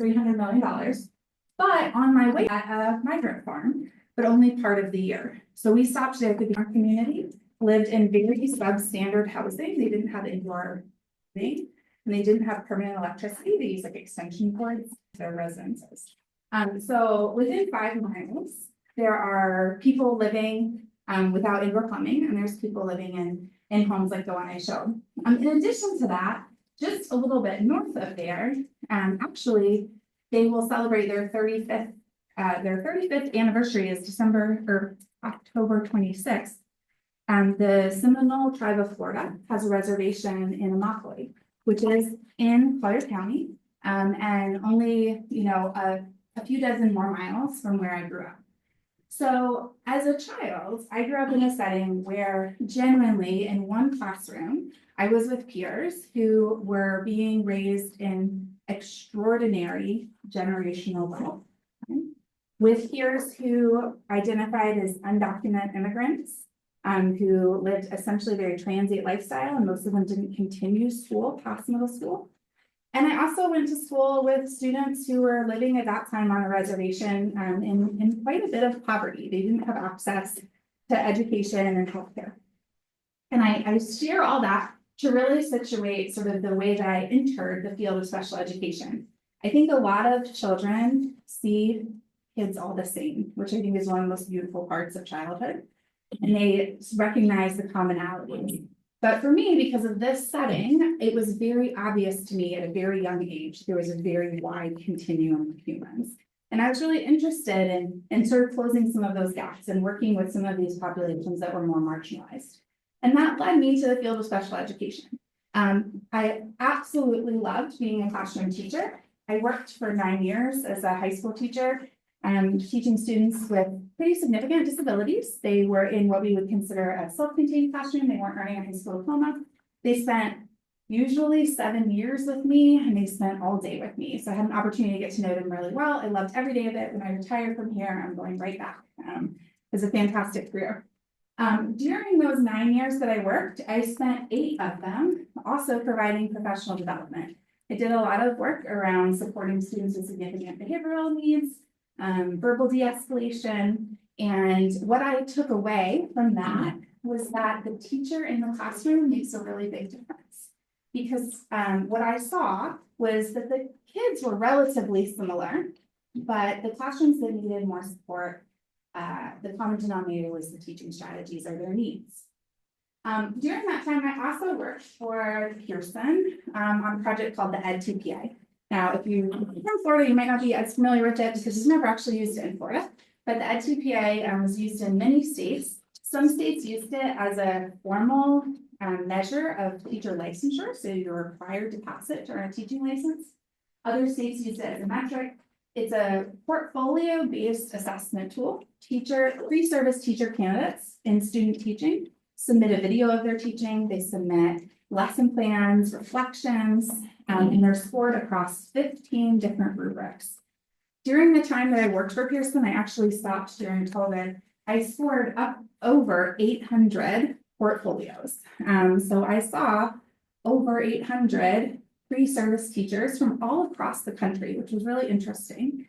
$300 million. But on my way at a migrant farm, but only part of the year. So we stopped there because our community lived in very substandard housing. They didn't have indoor living, and they didn't have permanent electricity. They used like extension cords to their residences. So within 5 miles, there are people living without indoor plumbing, and there's people living in homes like the one I showed. In addition to that, just a little bit north of there, actually, they will celebrate their 35th anniversary is October 26th. The Seminole Tribe of Florida has a reservation in Immokalee, which is in Collier County, and only, a few dozen more miles from where I grew up. So as a child, I grew up in a setting where genuinely in one classroom, I was with peers who were being raised in extraordinary generational wealth, with peers who identified as undocumented immigrants, who lived essentially a very transient lifestyle, and most of them didn't continue school past middle school. And I also went to school with students who were living at that time on a reservation in quite a bit of poverty. They didn't have access to education and healthcare. And I share all that to really situate sort of the way that I entered the field of special education. I think a lot of children see kids all the same, which I think is one of the most beautiful parts of childhood. And they recognize the commonalities. But for me, because of this setting, it was very obvious to me at a very young age, there was a very wide continuum of humans. And I was really interested in sort of closing some of those gaps and working with some of these populations that were more marginalized. And that led me to the field of special education. I absolutely loved being a classroom teacher. I worked for 9 years as a high school teacher, teaching students with pretty significant disabilities. They were in what we would consider a self-contained classroom. They weren't earning a high school diploma. They spent usually 7 years with me, and they spent all day with me. So I had an opportunity to get to know them really well. I loved every day of it. When I retired from here, I'm going right back. It was a fantastic career. During those 9 years that I worked, I spent 8 of them also providing professional development. I did a lot of work around supporting students with significant behavioral needs, verbal de-escalation. And what I took away from that was that the teacher in the classroom makes a really big difference. Because what I saw was that the kids were relatively similar, but the classrooms that needed more support, the common denominator was the teaching strategies or their needs. During that time, I also worked for Pearson on a project called the Ed2PA. Now, if you're from Florida, you might not be as familiar with it because it's never actually used it in Florida, but the Ed2PA was used in many states. Some states used it as a formal measure of teacher licensure, so you're required to pass it to earn a teaching license. Other states used it as a metric. It's a portfolio-based assessment tool. Pre-service teacher candidates in student teaching submit a video of their teaching. They submit lesson plans, reflections, and they're scored across 15 different rubrics. During the time that I worked for Pearson, I actually stopped during COVID. I scored up over 800 portfolios. So I saw over 800 pre-service teachers from all across the country, which was really interesting.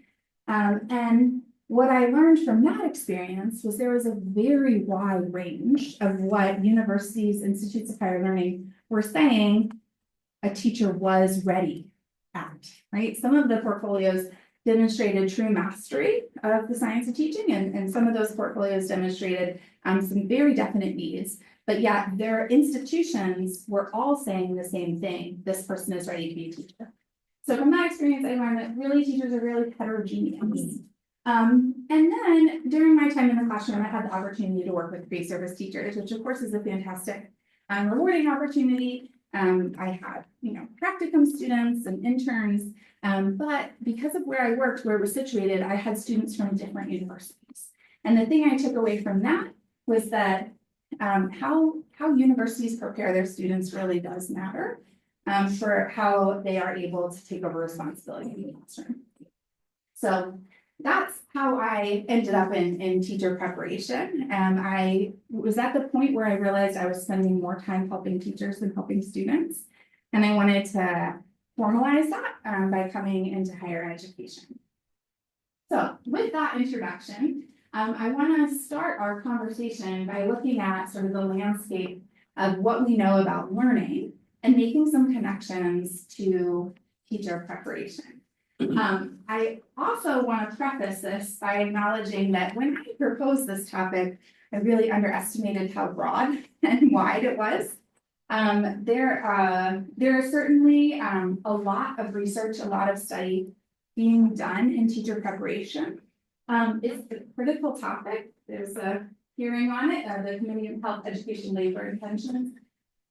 And what I learned from that experience was there was a very wide range of what universities, institutes of higher learning were saying a teacher was ready at, right? Some of the portfolios demonstrated true mastery of the science of teaching, and some of those portfolios demonstrated some very definite needs, but yet their institutions were all saying the same thing: this person is ready to be a teacher. So from that experience, I learned that really teachers are really heterogeneous. And then during my time in the classroom, I had the opportunity to work with pre-service teachers, which of course is a fantastic rewarding opportunity. I had, practicum students and interns, but because of where I worked, where it was situated, I had students from different universities. And the thing I took away from that was that how universities prepare their students really does matter for how they are able to take over responsibility in the classroom. So that's how I ended up in teacher preparation. I was at the point where I realized I was spending more time helping teachers than helping students. And I wanted to formalize that by coming into higher education. So with that introduction, I want to start our conversation by looking at sort of the landscape of what we know about learning and making some connections to teacher preparation. I also want to preface this by acknowledging that when I proposed this topic, I really underestimated how broad and wide it was. There are certainly a lot of research, a lot of study being done in teacher preparation. It's a critical topic. There's a hearing on it, the Committee on Health, Education, Labor, and Pensions,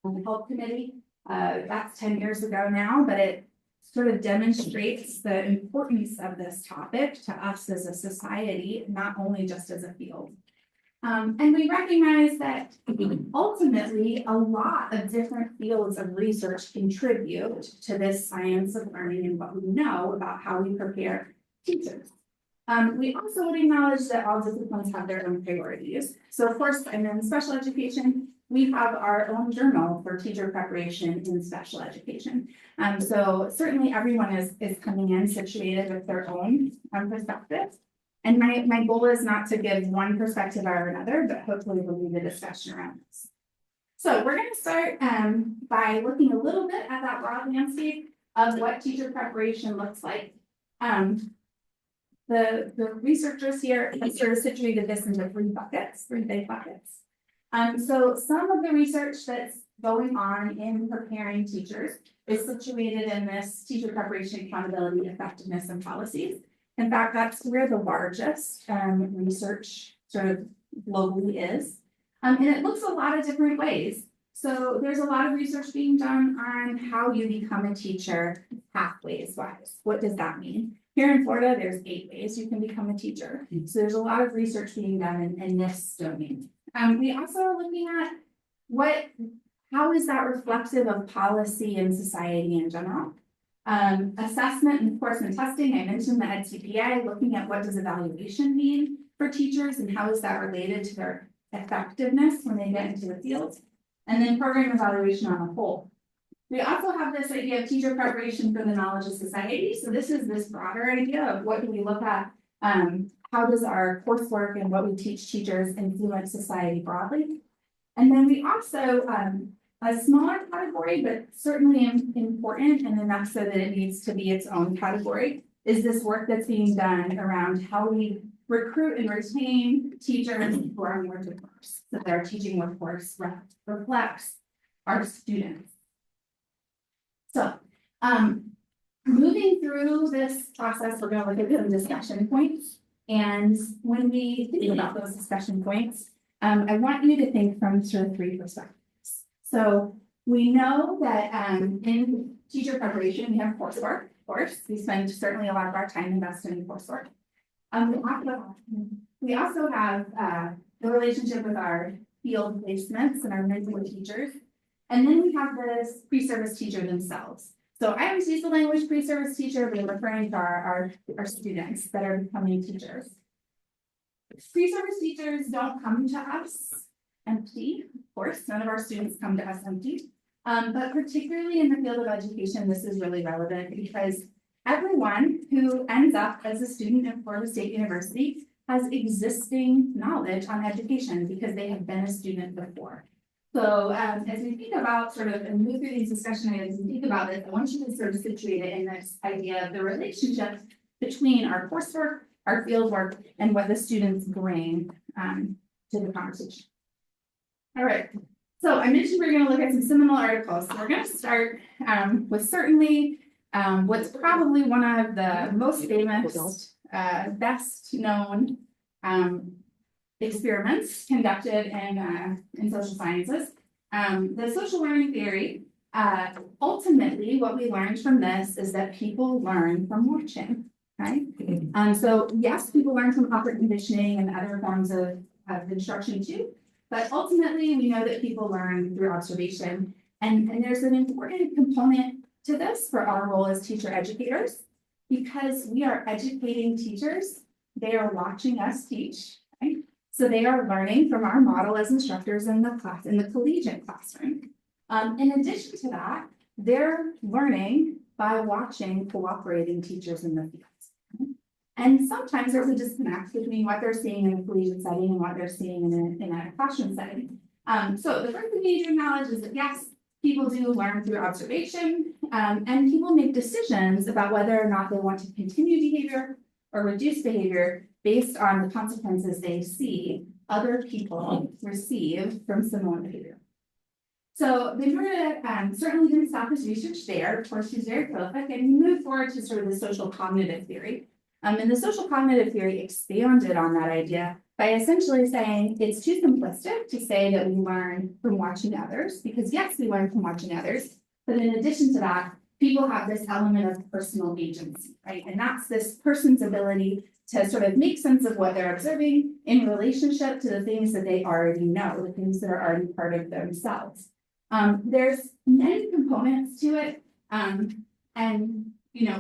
the Health Committee. That's 10 years ago now, but it sort of demonstrates the importance of this topic to us as a society, not only just as a field. And we recognize that ultimately a lot of different fields of research contribute to this science of learning and what we know about how we prepare teachers. We also would acknowledge that all disciplines have their own priorities. So of course, and in special education, we have our own journal for teacher preparation in special education. So certainly everyone is coming in situated with their own perspective. And my goal is not to give one perspective or another, but hopefully we'll lead the discussion around this. So we're going to start by looking a little bit at that broad landscape of what teacher preparation looks like. The researchers here have sort of situated this into three big buckets. So some of the research that's going on in preparing teachers is situated in this teacher preparation, accountability, effectiveness, and policies. In fact, that's where the largest research sort of globally is. And it looks a lot of different ways. So there's a lot of research being done on how you become a teacher pathways wise. What does that mean? Here in Florida, there's 8 ways you can become a teacher. So there's a lot of research being done in this domain. We also are looking at how is that reflective of policy and society in general? Assessment, enforcement, testing. I mentioned the EdTPA, looking at what does evaluation mean for teachers and how is that related to their effectiveness when they get into the field. And then program evaluation on the whole. We also have this idea of teacher preparation for the knowledge of society. So this is this broader idea of what do we look at, how does our coursework and what we teach teachers influence society broadly? And then we also, a smaller category, but certainly important, and enough so that it needs to be its own category, is this work that's being done around how we recruit and retain teachers who are more diverse, so that our teaching workforce reflects our students. So, moving through this process, we're going to look at some discussion points. And when we think about those discussion points, I want you to think from sort of 3 perspectives. So we know that in teacher preparation, we have coursework, of course. We spend certainly a lot of our time invested in coursework. We also have the relationship with our field placements and our mentor teachers. And then we have this pre-service teacher themselves. So I always use the language pre-service teacher, but referring to our students that are becoming teachers. Pre-service teachers don't come to us empty, of course, none of our students come to us empty. But particularly in the field of education, this is really relevant because everyone who ends up as a student at Florida State University has existing knowledge on education because they have been a student before. So as we think about sort of, and move through these discussion items and think about this, I want you to sort of situate it in this idea of the relationship between our coursework, our field work, and what the students bring to the conversation. All right, so I mentioned we're going to look at some seminal articles. So we're going to start with certainly what's probably one of the most famous, best known experiments conducted in social sciences. The social learning theory, ultimately what we learned from this is that people learn from watching, right? So yes, people learn from upward conditioning and other forms of instruction too, but ultimately we know that people learn through observation. And there's an important component to this for our role as teacher educators, because we are educating teachers, they are watching us teach, right? So they are learning from our model as instructors in the class, in the collegiate classroom. In addition to that, they're learning by watching cooperating teachers in the field. And sometimes there's a disconnect between what they're seeing in a collegiate setting and what they're seeing in a classroom setting. So the first thing we need to acknowledge is that yes, people do learn through observation, and people make decisions about whether or not they want to continue behavior or reduce behavior based on the consequences they see other people receive from similar behavior. So Ventura certainly didn't stop his research there. Of course, he's very prolific, and he moved forward to sort of the social cognitive theory. And the social cognitive theory expanded on that idea by essentially saying it's too simplistic to say that we learn from watching others, because yes, we learn from watching others, but in addition to that, people have this element of personal agency, right? And that's this person's ability to sort of make sense of what they're observing in relationship to the things that they already know, the things that are already part of themselves. There's many components to it, and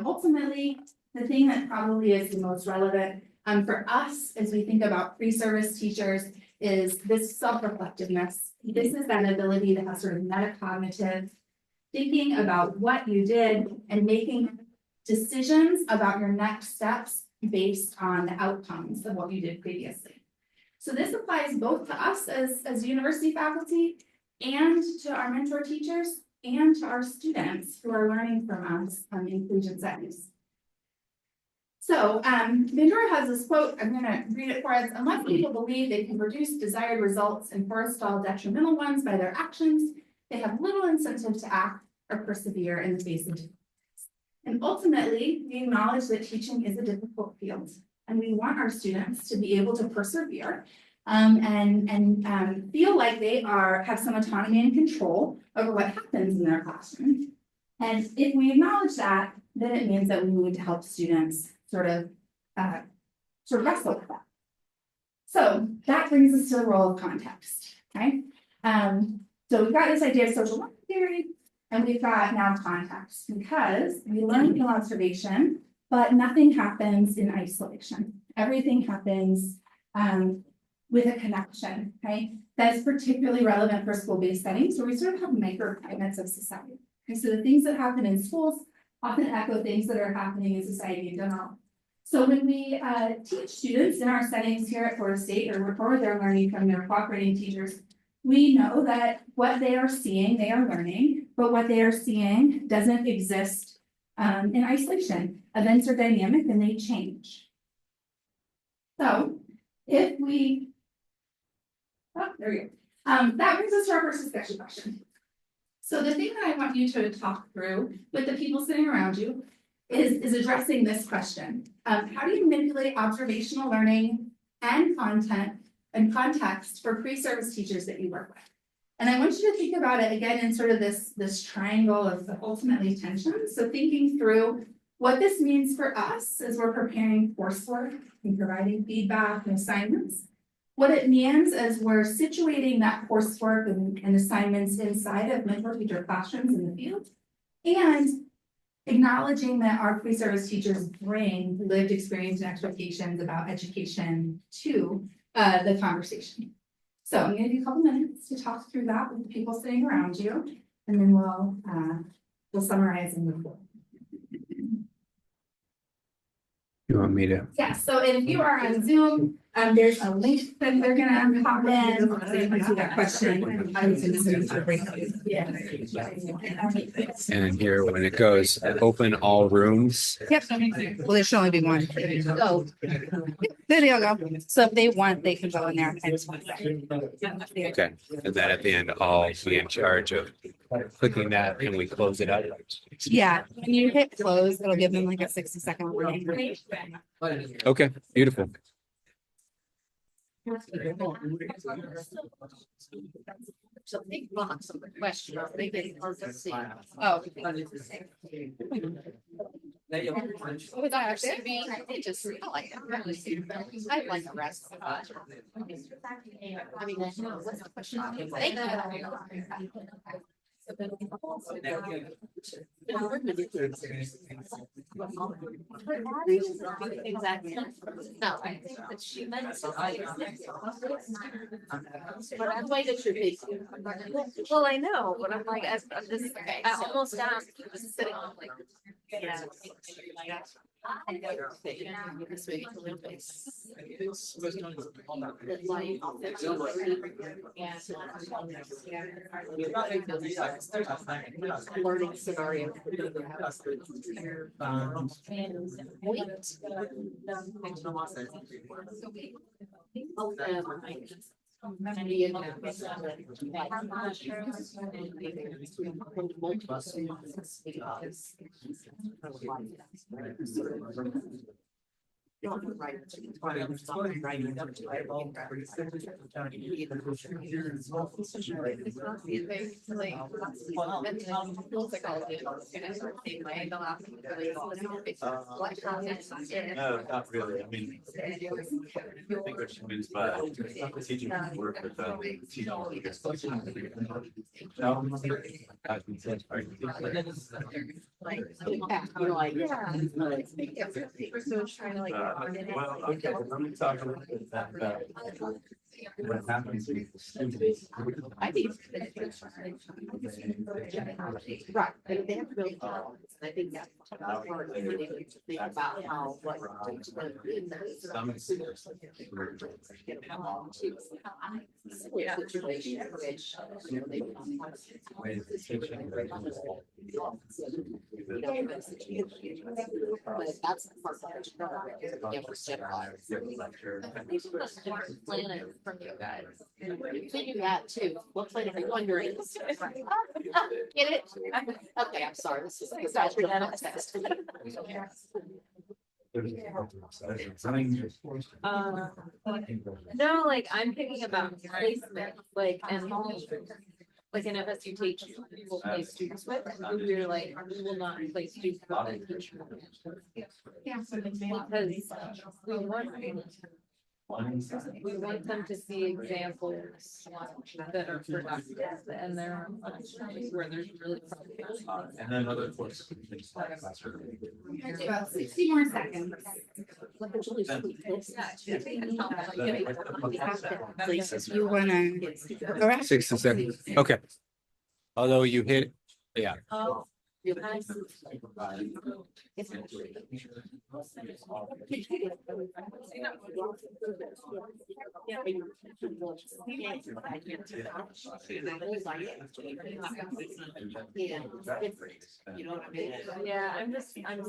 ultimately, the thing that probably is the most relevant for us as we think about pre-service teachers is this self-reflectiveness. This is that ability to have sort of metacognitive thinking about what you did and making decisions about your next steps based on the outcomes of what you did previously. So this applies both to us as university faculty and to our mentor teachers and to our students who are learning from us in collegiate settings. So Ventura has this quote, I'm going to read it for us. Unless people believe they can produce desired results and forestall detrimental ones by their actions, they have little incentive to act or persevere in the face of difficulties. And ultimately, we acknowledge that teaching is a difficult field, and we want our students to be able to persevere and feel like they have some autonomy and control over what happens in their classroom. And if we acknowledge that, then it means that we need to help students sort of wrestle with that. So that brings us to the role of context, okay? So we've got this idea of social learning theory, and we've got now context, because we learn from observation, but nothing happens in isolation. Everything happens with a connection, okay? That's particularly relevant for school-based settings, where we sort of have microclimates of society. Okay, so the things that happen in schools often echo things that are happening in society in general. So when we teach students in our settings here at Florida State, or they're learning from their cooperating teachers, we know that what they are seeing, they are learning, but what they are seeing doesn't exist in isolation. Events are dynamic and they change. So if we, there we go. That brings us to our first discussion question. So the thing that I want you to talk through with the people sitting around you is addressing this question. How do you manipulate observational learning and content and context for pre-service teachers that you work with? And I want you to think about it again in sort of this triangle of ultimately tension. So thinking through what this means for us as we're preparing coursework and providing feedback and assignments, what it means as we're situating that coursework and assignments inside of mentor teacher classrooms in the field, and acknowledging that our pre-service teachers bring lived experience and expectations about education to the conversation. So I'm going to give you a couple minutes to talk through that with the people sitting around you, and then we'll summarize and move forward. You want me to? Yeah, so if you are on Zoom, there's a link that they're gonna pop in, so you can see that question. And here, when it goes, open all rooms. Yep. Well, there should only be one. Oh, there they all go. So if they want, they can go in there. Okay, and then at the end, I'll be in charge of clicking that, and we close it up. Yeah, when you hit close, it'll give them like a 60-second warning. Okay, beautiful. So big box of the question. They get see. Oh. Would that actually be? They just I like it. I like the rest. I mean, what's the question? Thank you. Exactly. No, I think that she meant but I'm way that should be. Well, I know, but I'm like, I almost asked, he was sitting on like Yeah. This way it's a little bit. Learning scenario. No, not really. I mean, I think what she means by teaching work with teaching. You're like, yeah. So trying to like. Well, okay, let me talk a little bit about what happens with the students. I think. Right, they have really, I think that's. Part of it, to think about how, what. Situation, which. But that's the part that planet from you guys. Figure that too. What planet are you wondering? Get it? Okay, I'm sorry. This is. No, like I'm thinking about placement, like and like an FSU teach will place students with, and we're like, we will not place students with that teacher. Because we want them to see examples that are productive and they're where there's really. And then other courses. About 60 more seconds. You wanna. 60 seconds. Okay. Although you hit, yeah. Oh. Yeah, I'm sitting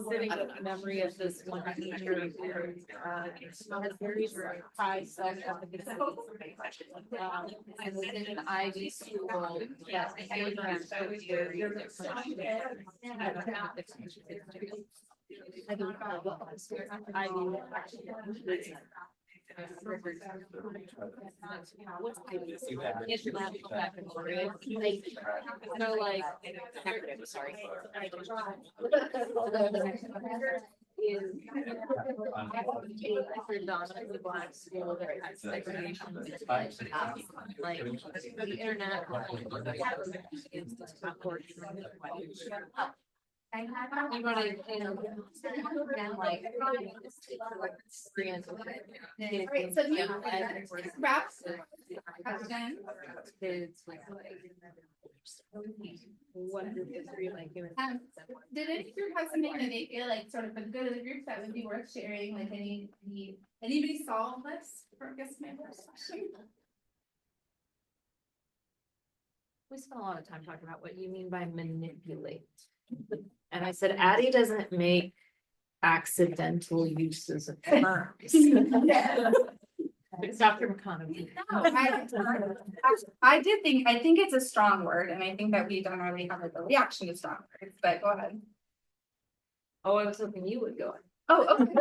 with the memory of this one teacher who has very high self-efficacy. And within an Ivy school, yes, very different. No, like, sorry. Is a predominantly black school that has segregation. Like the internet is not working. You want to, like, Right, so you wrap question. Kids like what is history like? Did any group have something that they feel like sort of a good of the group that would be worth sharing? Like anybody solve this for, I guess, my first question? We spent a lot of time talking about what you mean by manipulate. And I said, Addie doesn't make accidental uses of terms. It's Dr. McConomy. No, I think it's a strong word, and I think that we generally have like a reaction to strong words, but go ahead. Oh, I was hoping you would go. Oh, okay.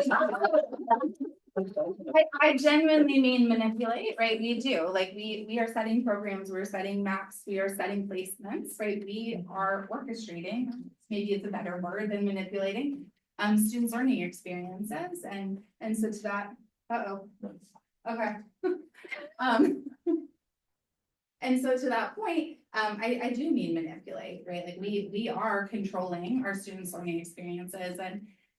I genuinely mean manipulate, right? We do, like, we are setting programs, we're setting maps, we are setting placements, right? We are orchestrating, maybe it's a better word than manipulating, students' learning experiences, and so to that, okay. And so to that point, I do mean manipulate, right? Like we are controlling our students' learning experiences,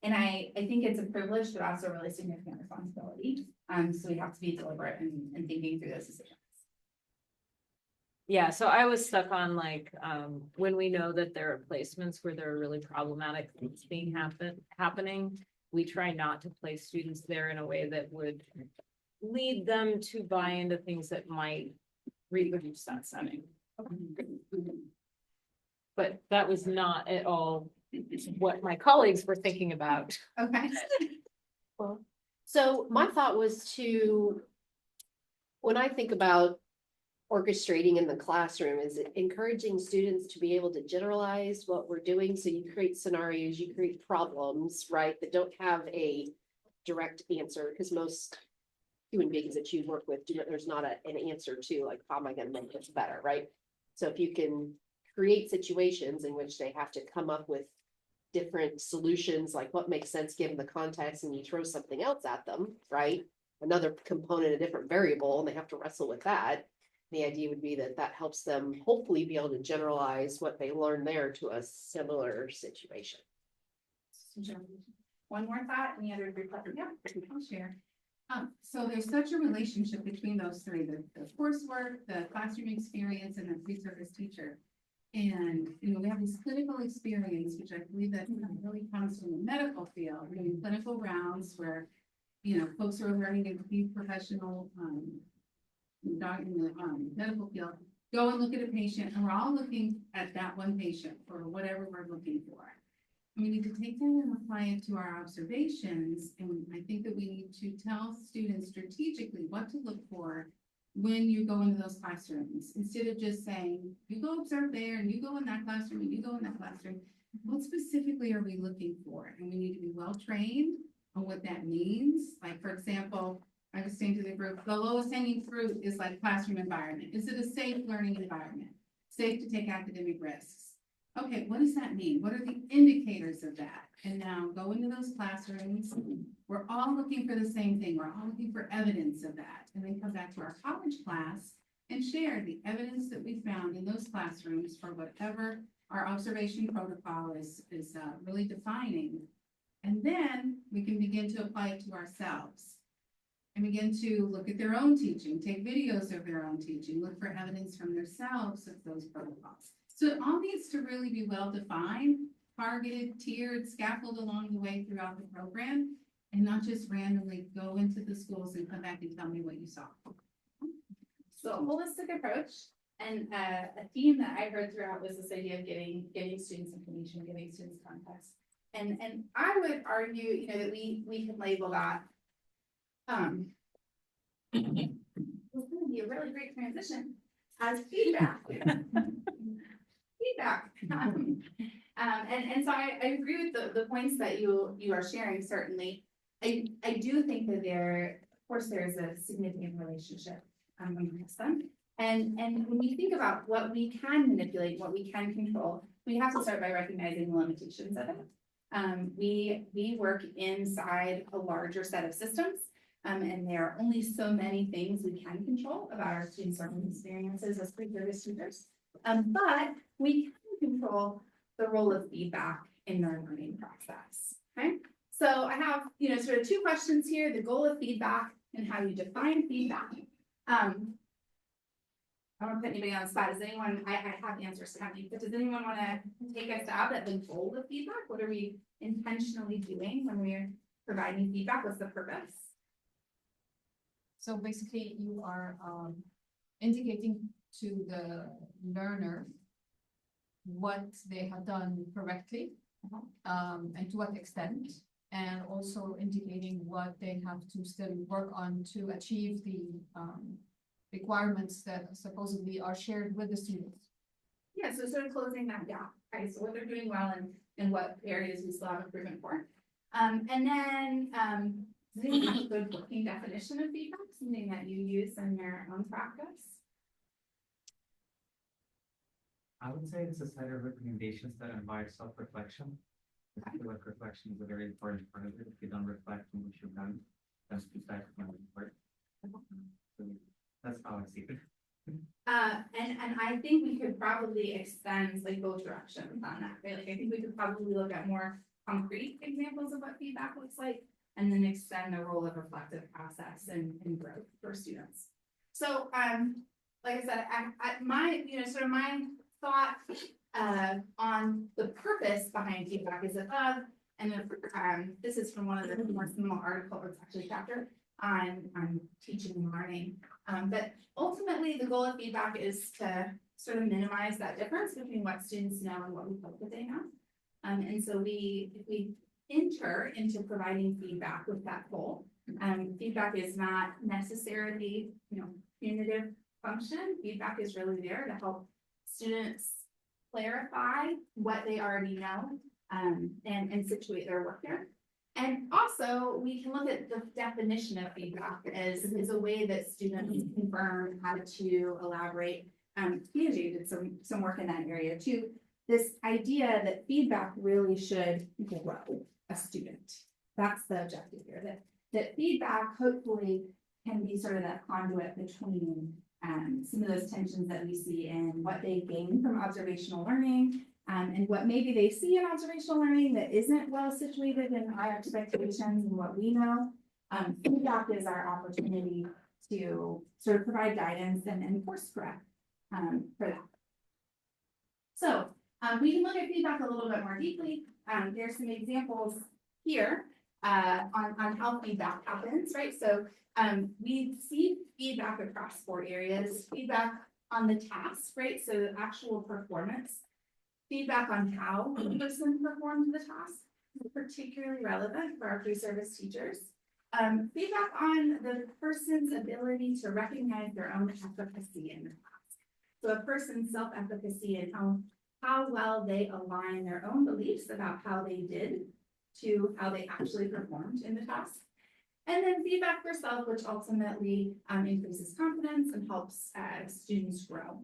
and I think it's a privilege, but also a really significant responsibility. So we have to be deliberate and thinking through those decisions. Yeah, so I was stuck on like, when we know that there are placements where there are really problematic things happening. We try not to place students there in a way that would lead them to buy into things that might reproduce that setting. But that was not at all what my colleagues were thinking about. Okay. So my thought was to, when I think about orchestrating in the classroom, is it encouraging students to be able to generalize what we're doing? So you create scenarios, you create problems, right, that don't have a direct answer, because most human beings that you work with, there's not an answer to like, how am I gonna make this better, right? So if you can create situations in which they have to come up with different solutions, like what makes sense given the context, and you throw something else at them, right? Another component, a different variable, and they have to wrestle with that. The idea would be that that helps them hopefully be able to generalize what they learn there to a similar situation. One more thought, any other group? Yeah, I'll share. So there's such a relationship between those three, the coursework, the classroom experience, and the pre-service teacher. And, you know, we have this clinical experience, which I believe that really comes from the medical field, doing clinical rounds where, you know, folks are learning to be professional, in the medical field, go and look at a patient, and we're all looking at that one patient for whatever we're looking for. And we need to take that and apply it to our observations, and I think that we need to tell students strategically what to look for when you go into those classrooms, instead of just saying, you go observe there, and you go in that classroom, and you go in that classroom. What specifically are we looking for? And we need to be well-trained on what that means. Like, for example, I was saying to the group, the lowest hanging fruit is like classroom environment. Is it a safe learning environment? Safe to take academic risks? Okay, what does that mean? What are the indicators of that? And now go into those classrooms. We're all looking for the same thing. We're all looking for evidence of that. And then come back to our college class and share the evidence that we found in those classrooms for whatever our observation protocol is really defining. And then we can begin to apply it to ourselves and begin to look at their own teaching, take videos of their own teaching, look for evidence from themselves of those protocols. So it all needs to really be well-defined, targeted, tiered, scaffolded along the way throughout the program, and not just randomly go into the schools and come back and tell me what you saw. So a holistic approach, and a theme that I heard throughout was this idea of getting students information, giving students context. And I would argue, you know, that we can label that. It's going to be a really great transition as feedback. Feedback. And so I agree with the points that you are sharing, certainly. I do think that of course, there's a significant relationship amongst them. And when we think about what we can manipulate, what we can control, we have to start by recognizing the limitations of it. We work inside a larger set of systems, and there are only so many things we can control about our students' learning experiences as pre-service teachers. But we can control the role of feedback in their learning process. Okay, so I have, you know, sort of two questions here: the goal of feedback and how you define feedback. I don't want to put anybody on the spot. Does anyone? I have answers to have you, but does anyone want to take a stab at the goal of feedback? What are we intentionally doing when we're providing feedback? What's the purpose? So basically, you are indicating to the learner what they have done correctly, and to what extent, and also indicating what they have to still work on to achieve the requirements that supposedly are shared with the students. Yeah, so sort of closing that gap, right? So what they're doing well and what areas we still have improvement for. And then does anyone have a good working definition of feedback, something that you use in your own practice? I would say it's a set of recommendations that invite self-reflection. I feel like reflection is a very important part of it. If you don't reflect on what you've done, that's feedback from the work. So that's how I see it. And I think we could probably extend like both directions on that, right? Like I think we could probably look at more concrete examples of what feedback looks like, and then extend the role of reflective process and growth for students. So like I said, my, sort of my thought, on the purpose behind feedback is above. And this is from one of the more small articles, it's actually a chapter on teaching and learning. But ultimately, the goal of feedback is to sort of minimize that difference between what students know and what we hope that they know. And so if we enter into providing feedback with that goal, feedback is not necessarily, punitive function. Feedback is really there to help students clarify what they already know, and situate their work there. And also, we can look at the definition of feedback as a way that students confirm how to elaborate. Community did some work in that area too. This idea that feedback really should grow a student. That's the objective here, that feedback hopefully can be sort of that conduit between some of those tensions that we see in what they gain from observational learning, and what maybe they see in observational learning that isn't well situated in our expectations and what we know. Feedback is our opportunity to sort of provide guidance and course correct for that. So we can look at feedback a little bit more deeply. There's some examples here on how feedback happens, right? So we see feedback across 4 areas: feedback on the task, right? So the actual performance, feedback on how the person performed the task, particularly relevant for our pre-service teachers. Feedback on the person's ability to recognize their own efficacy in the task. So a person's self-efficacy and how well they align their own beliefs about how they did to how they actually performed in the task. And then feedback for self, which ultimately increases confidence and helps students grow.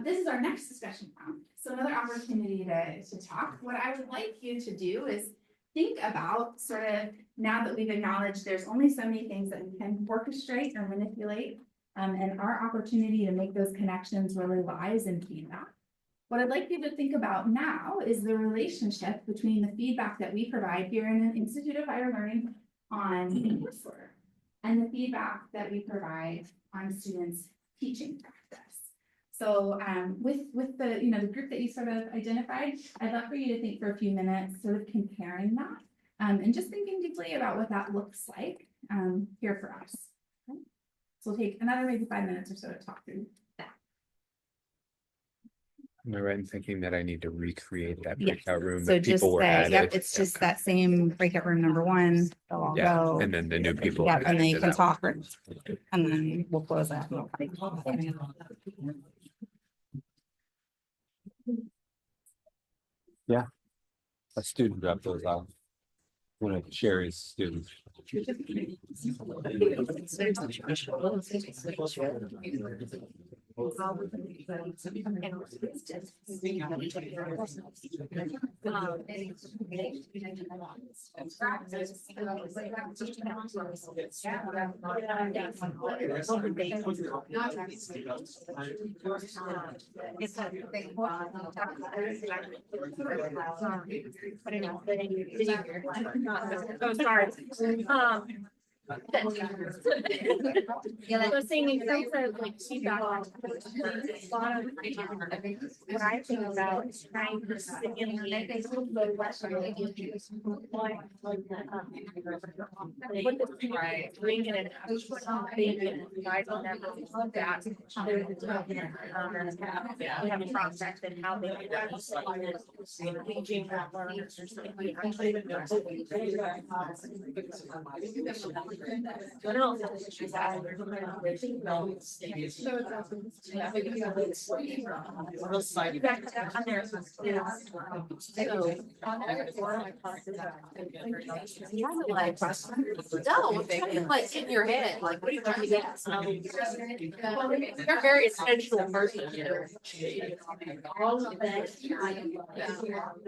This is our next discussion round. So another opportunity to talk. What I would like you to do is think about sort of, now that we've acknowledged there's only so many things that we can orchestrate or manipulate, and our opportunity to make those connections really lies in feedback. What I'd like you to think about now is the relationship between the feedback that we provide here in an Institute of Higher Learning on coursework and the feedback that we provide on students' teaching practice. So with the the group that you sort of identified, I'd love for you to think for a few minutes, sort of comparing that, and just thinking deeply about what that looks like here for us. Okay? So we'll take another maybe 5 minutes or so to talk through that. Am I right in thinking that I need to recreate that Yes. breakout room? So that just people were say, yep, added? it's just that same breakout room number 1. They'll all Yeah, go. and then the new people. Yeah, added and then you to can that talk, and then we'll close that. Yeah. A student dropped those off. One of Sherry's students. Oh, sorry. So saying in terms of like feedback, a lot of what I think about is trying to stimulate the bring in an guiding them on that. We have a process and how they engaging that learners. What else? No, like in your head, like what are you trying to get? You're a very essential person here.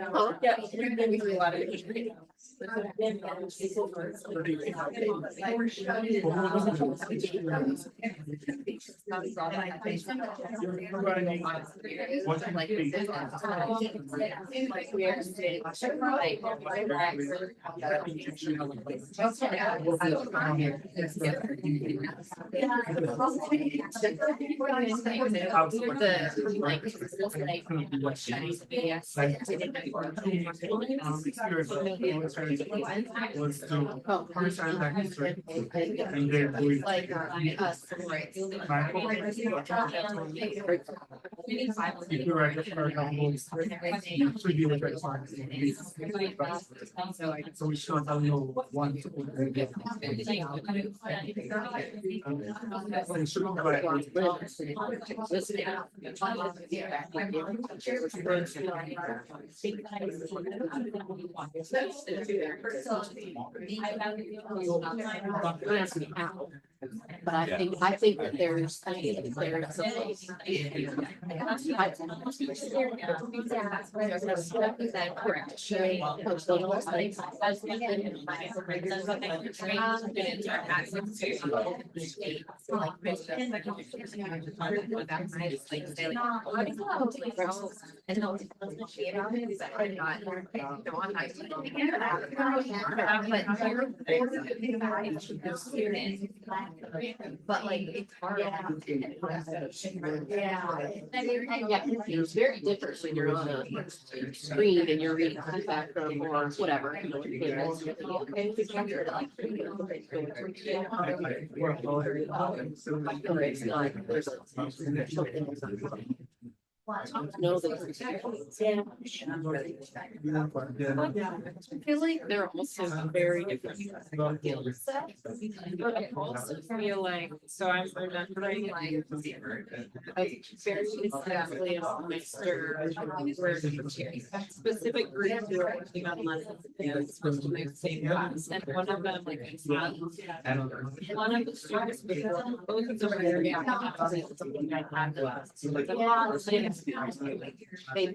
Huh? Yeah. So we should tell you one. But I think that there's a correct. But like, it's hard. Yeah. It's very different when you're on a screen and you're reading feedback from or whatever. No, I feel like they're also very different skill sets. But I also feel like, so I'm remembering like a very exactly a semester where specific groups who are working on lessons in the same class, and one of them like one of the students before both of them were very active in something I had they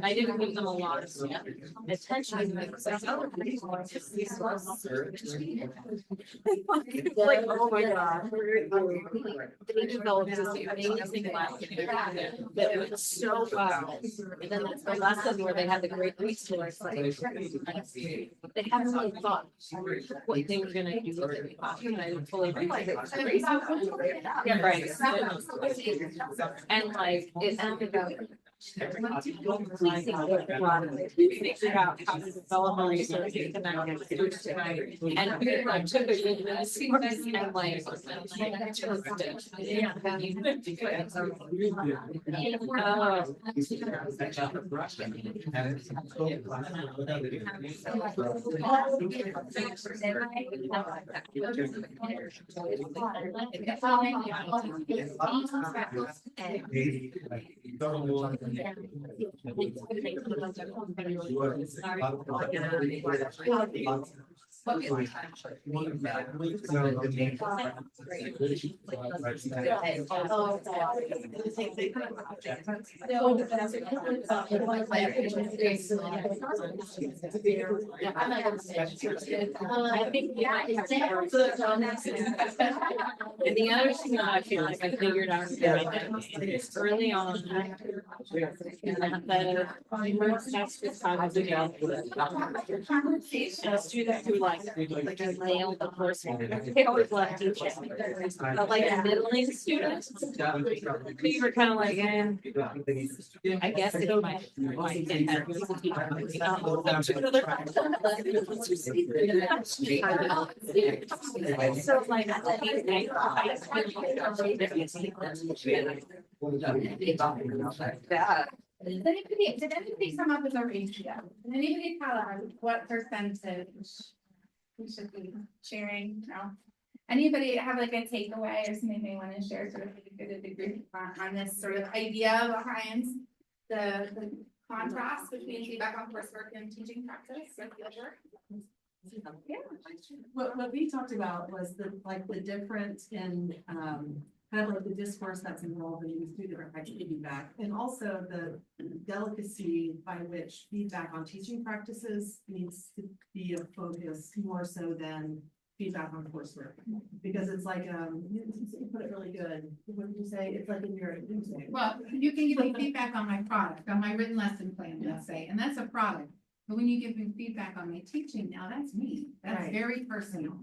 I didn't give them a lot of attention because other people are just like, oh my god. They developed this amazing lesson that was so well. And then that's the lesson where they had the great resource. Like, they haven't really thought what they were gonna do with it. And I fully realized it was crazy. Yeah, right. And like it ended up figured out how to develop a research and we like took a good resource and like took it. I think and the other thing that I feel like I figured out is early on that that's just how to students who like nailed the first one. They always left teaching. But like middling students, we were kind of like, I guess it might so like Did anybody come up with a ratio? Did anybody tell us what percentage we should be sharing? No. Anybody have like a takeaway or something they want to share sort of a degree on this sort of idea behind the contrast between feedback on coursework and teaching practice or fieldwork? What we talked about was the difference in kind of like the discourse that's involved in student reflective feedback, and also the delicacy by which feedback on teaching practices needs to be a focus more so than feedback on coursework. Because it's like, you put it really good. What did you say? It's like in your, Well, you can give me feedback on my product, on my written lesson plan, let's say, and that's a product. But when you give me feedback on my teaching, now that's me. That's Right. very personal.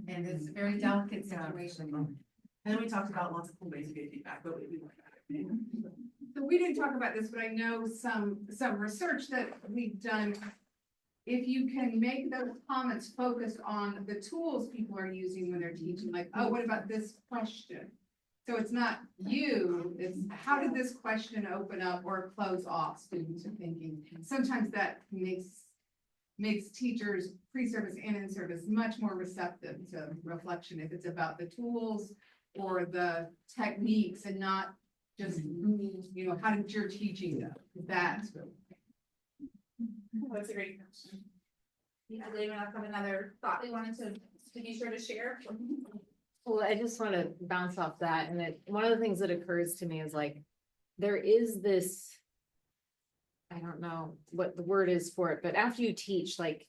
And it's a very delicate situation. and we talked about lots of cool ways to get feedback, but we like that. So we didn't talk about this, but I know some research that we've done. If you can make those comments focused on the tools people are using when they're teaching, like, oh, what about this question? So it's not you, it's how did this question open up or close off students are thinking. Sometimes that makes teachers pre-service and in-service much more receptive to reflection if it's about the tools or the techniques and not just, you know, how did your teaching go? That's really. That's a great question. Yeah, they have another thought they wanted to be sure to share. Well, I just want to bounce off that. And that one of the things that occurs to me is like, there is this, I don't know what the word is for it, but after you teach, like,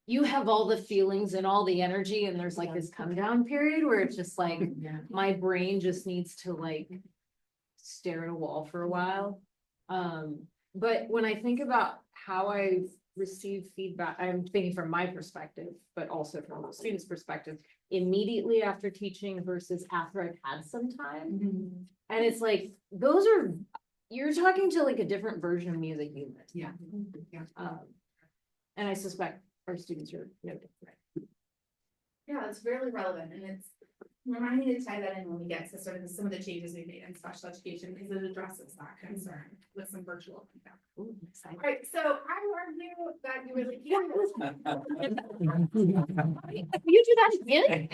you have all the feelings and all the energy, and there's like this come down period where it's just like, my brain just needs to like stare at a wall for a while. But when I think about how I receive feedback, I'm thinking from my perspective, but also from the student's perspective, immediately after teaching versus after I've had some time. And it's like, those are, you're talking to like a different version of me as a human. Yeah. And I suspect our students are no different. Yeah, it's really relevant, and it's remind me to tie that in when we get to sort of some of the changes we made in special education, because it addresses that concern with some virtual feedback. Ooh, exciting. All right, so I would argue that you really. You do that again?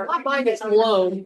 My mind is blown.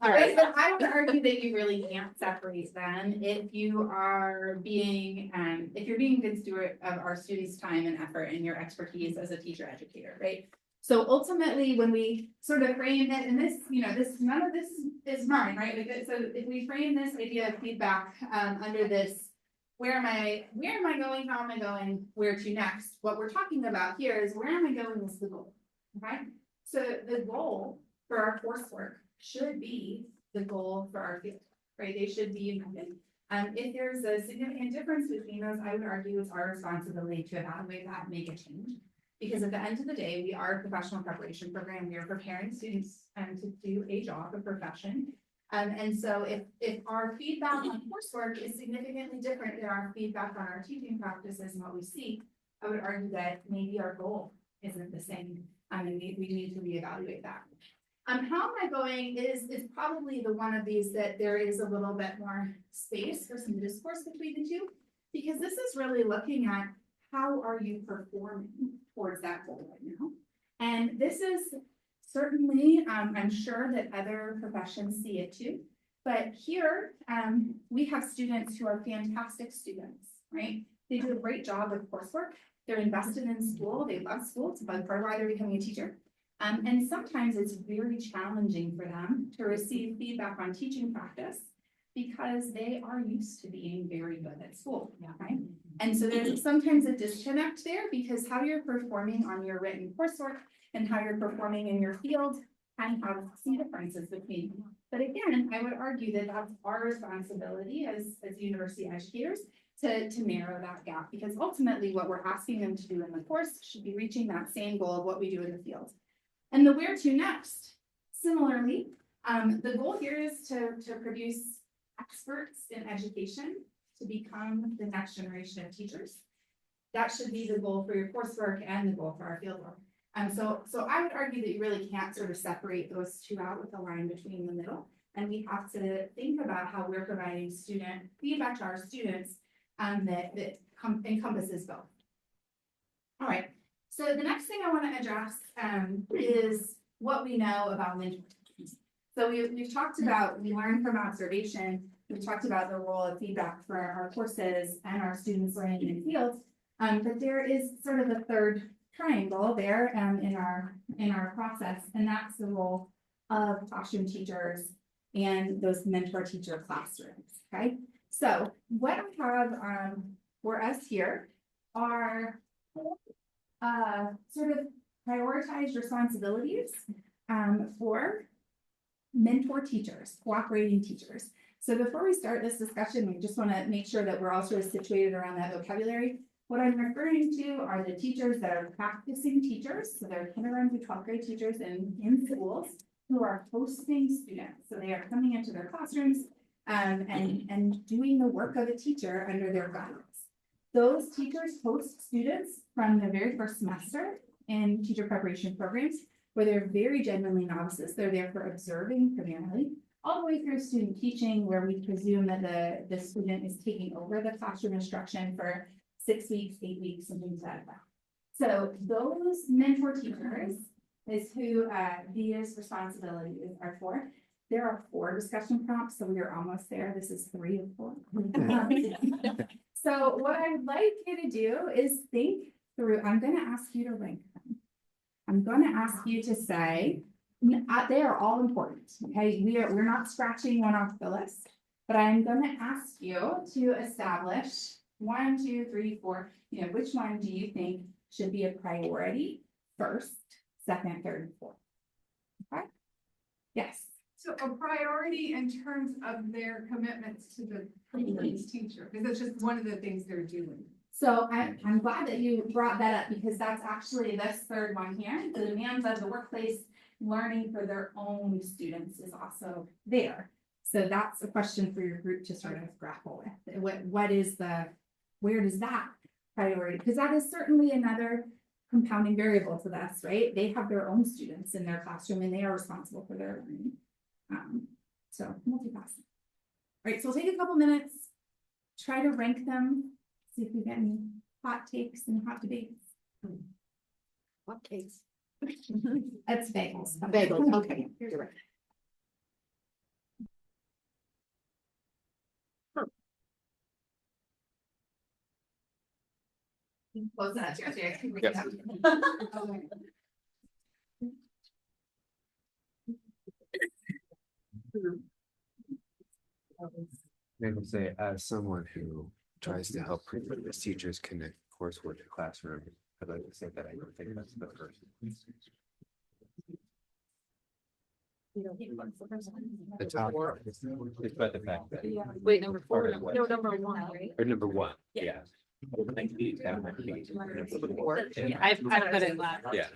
All right, so I would argue that you really can't separate them if you are being, if you're being a good steward of our students' time and effort and your expertise as a teacher educator, right? So ultimately, when we sort of frame it, and this, you know, this, none of this is mine, right? So if we frame this idea of feedback under this, where am I going, how am I going, where to next? What we're talking about here is where am I going is the goal, okay? So the goal for our coursework should be the goal for our field, right? They should be united. If there's a significant difference between those, I would argue it's our responsibility to evaluate that and make a change. Because at the end of the day, we are a professional preparation program. We are preparing students to do a job, a profession. And so if our feedback on coursework is significantly different than our feedback on our teaching practices and what we see, I would argue that maybe our goal isn't the same. And we need to reevaluate that. How am I going is probably the one of these that there is a little bit more space for some discourse between the two, because this is really looking at how are you performing towards that goal right now. And this is certainly, I'm sure that other professions see it too, but here we have students who are fantastic students, right? They do a great job with coursework. They're invested in school. They love school. It's a fun part of why they're becoming a teacher. And sometimes it's very challenging for them to receive feedback on teaching practice because they are used to being very good at school, right? And so there's sometimes a disconnect there because how you're performing on your written coursework and how you're performing in your field can have some differences between. But again, I would argue that that's our responsibility as university educators to narrow that gap, because ultimately what we're asking them to do in the course should be reaching that same goal of what we do in the field. And the where to next, similarly, the goal here is to produce experts in education to become the next generation of teachers. That should be the goal for your coursework and the goal for our fieldwork. So I would argue that you really can't sort of separate those two out with a line between the middle. And we have to think about how we're providing student feedback to our students that encompasses both. All right. So the next thing I want to address is what we know about mentoring. So we've talked about, we learn from observation. We've talked about the role of feedback for our courses and our students learning in fields. But there is sort of a third triangle there, in our process, and that's the role of classroom teachers and those mentor teacher classrooms, okay? So what I have, for us here are sort of prioritized responsibilities, for mentor teachers, cooperating teachers. So before we start this discussion, we just want to make sure that we're all sort of situated around that vocabulary. What I'm referring to are the teachers that are practicing teachers, so they're kindergarten through 12th grade teachers in schools who are hosting students. So they are coming into their classrooms and doing the work of a teacher under their guidance. Those teachers host students from the very first semester in teacher preparation programs, where they're very genuinely novices. They're there for observing primarily, all the way through student teaching, where we presume that the student is taking over the classroom instruction for 6 weeks, 8 weeks, and things like that. So those mentor teachers is who these responsibilities are for. There are 4 discussion prompts, so we are almost there. This is 3 of 4. So what I would like you to do is think through, I'm going to ask you to rank them. I'm going to ask you to say, they are all important, okay? We're not scratching one off the list, but I'm going to ask you to establish 1, 2, 3, 4, which one do you think should be a priority first, second, third, and fourth? Okay? Yes. So a priority in terms of their commitments to the previous teacher, because that's just one of the things they're doing. So I'm glad that you brought that up, because that's actually this third one here. The demands of the workplace learning for their own students is also there. So that's a question for your group to sort of grapple with. Where does that priority? Because that is certainly another compounding variable to this, right? They have their own students in their classroom and they are responsible for their learning. So multifaceted. All right, so we'll take a couple minutes, try to rank them, see if we get any hot takes and hot debates. What case? It's bagels. Bagels, okay, you're right. Close that. Yes. I would say, as someone who tries to help previous teachers connect coursework to classroom, I'd like to say that I don't think that's the first. The top part, it's about the fact that. Wait, number 4, no, number 1, right? Or number 1, yeah. That might be number 4. I've put it last. Yeah.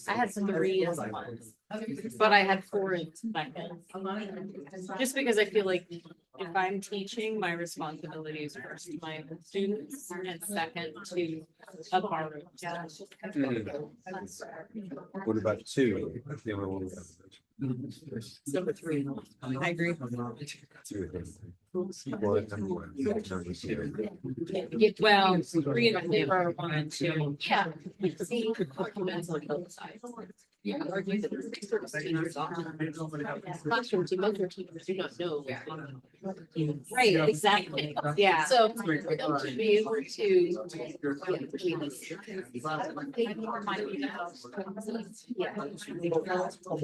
I had 3 as 1, but I had 4 in second. Just because I feel like if I'm teaching, my responsibility is first to my students and second to a part of. What about 2? Number 3. I agree. Well, 3 in favor of 1 and 2. Yeah. See, arguments on both sides. Yeah, argue that there's resource teachers often classrooms and mentor teachers do not know. Right, exactly. Yeah. So for them to be able to.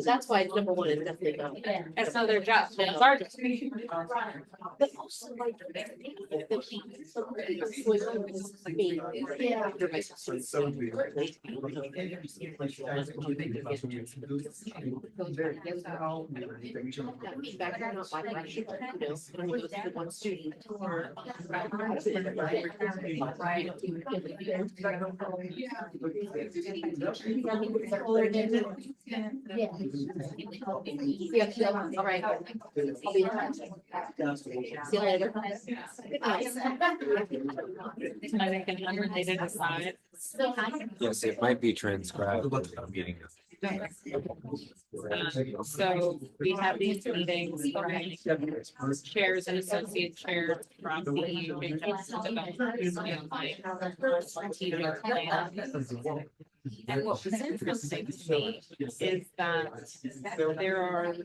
That's why number 1 is definitely not. That's not their job. That's our job. But also like. All right. I'll be in touch. See you later. I think an unrelated aside. Yes, it might be transcribed. Meeting. So we have these meetings, chairs and associate chairs from the strategic plan. And what was interesting to me is that there are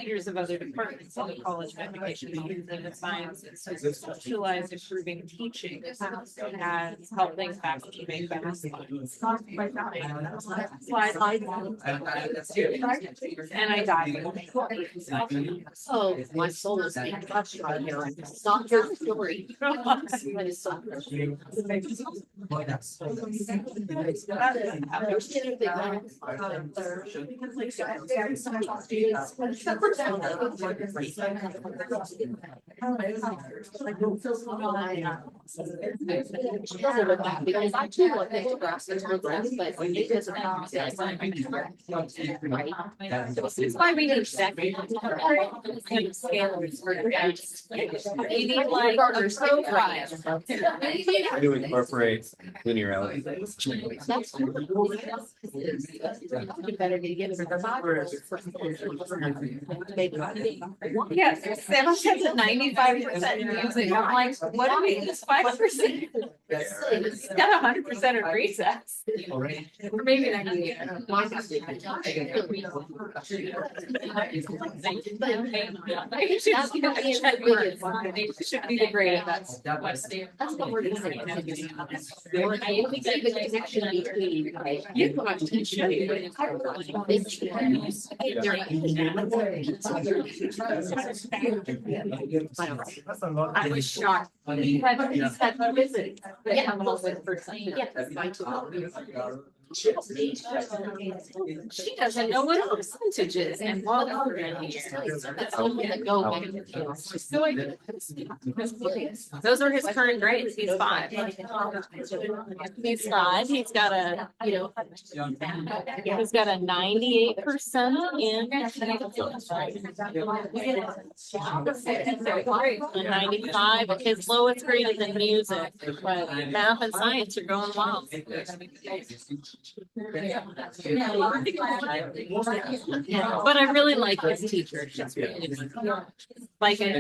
leaders of other departments in the college of education, using the science and socialized improving teaching as helping faculty make better slides. And I died. Oh, my soul is being touched right here. It's not your story. That is so good. Because I too want to grasp the programs, but it doesn't have. It's why we need second. You need like a profile. To incorporate linearity. Better to get for Yes, Sam says at 95% music. I'm like, what do we use 5%? It's got 100% of recess. Or maybe 98. Should be the grade. That's what we're doing. I think the connection between, right? You want to teach I was shocked. He had no visit. Yeah. She doesn't know what a percentage is and what we're in here. Those are his current grades. He's 5. He's 5. He's got a 98% in 95. His lowest grade is in music, but math and science are going wild. But I really like this teacher. She's really like it.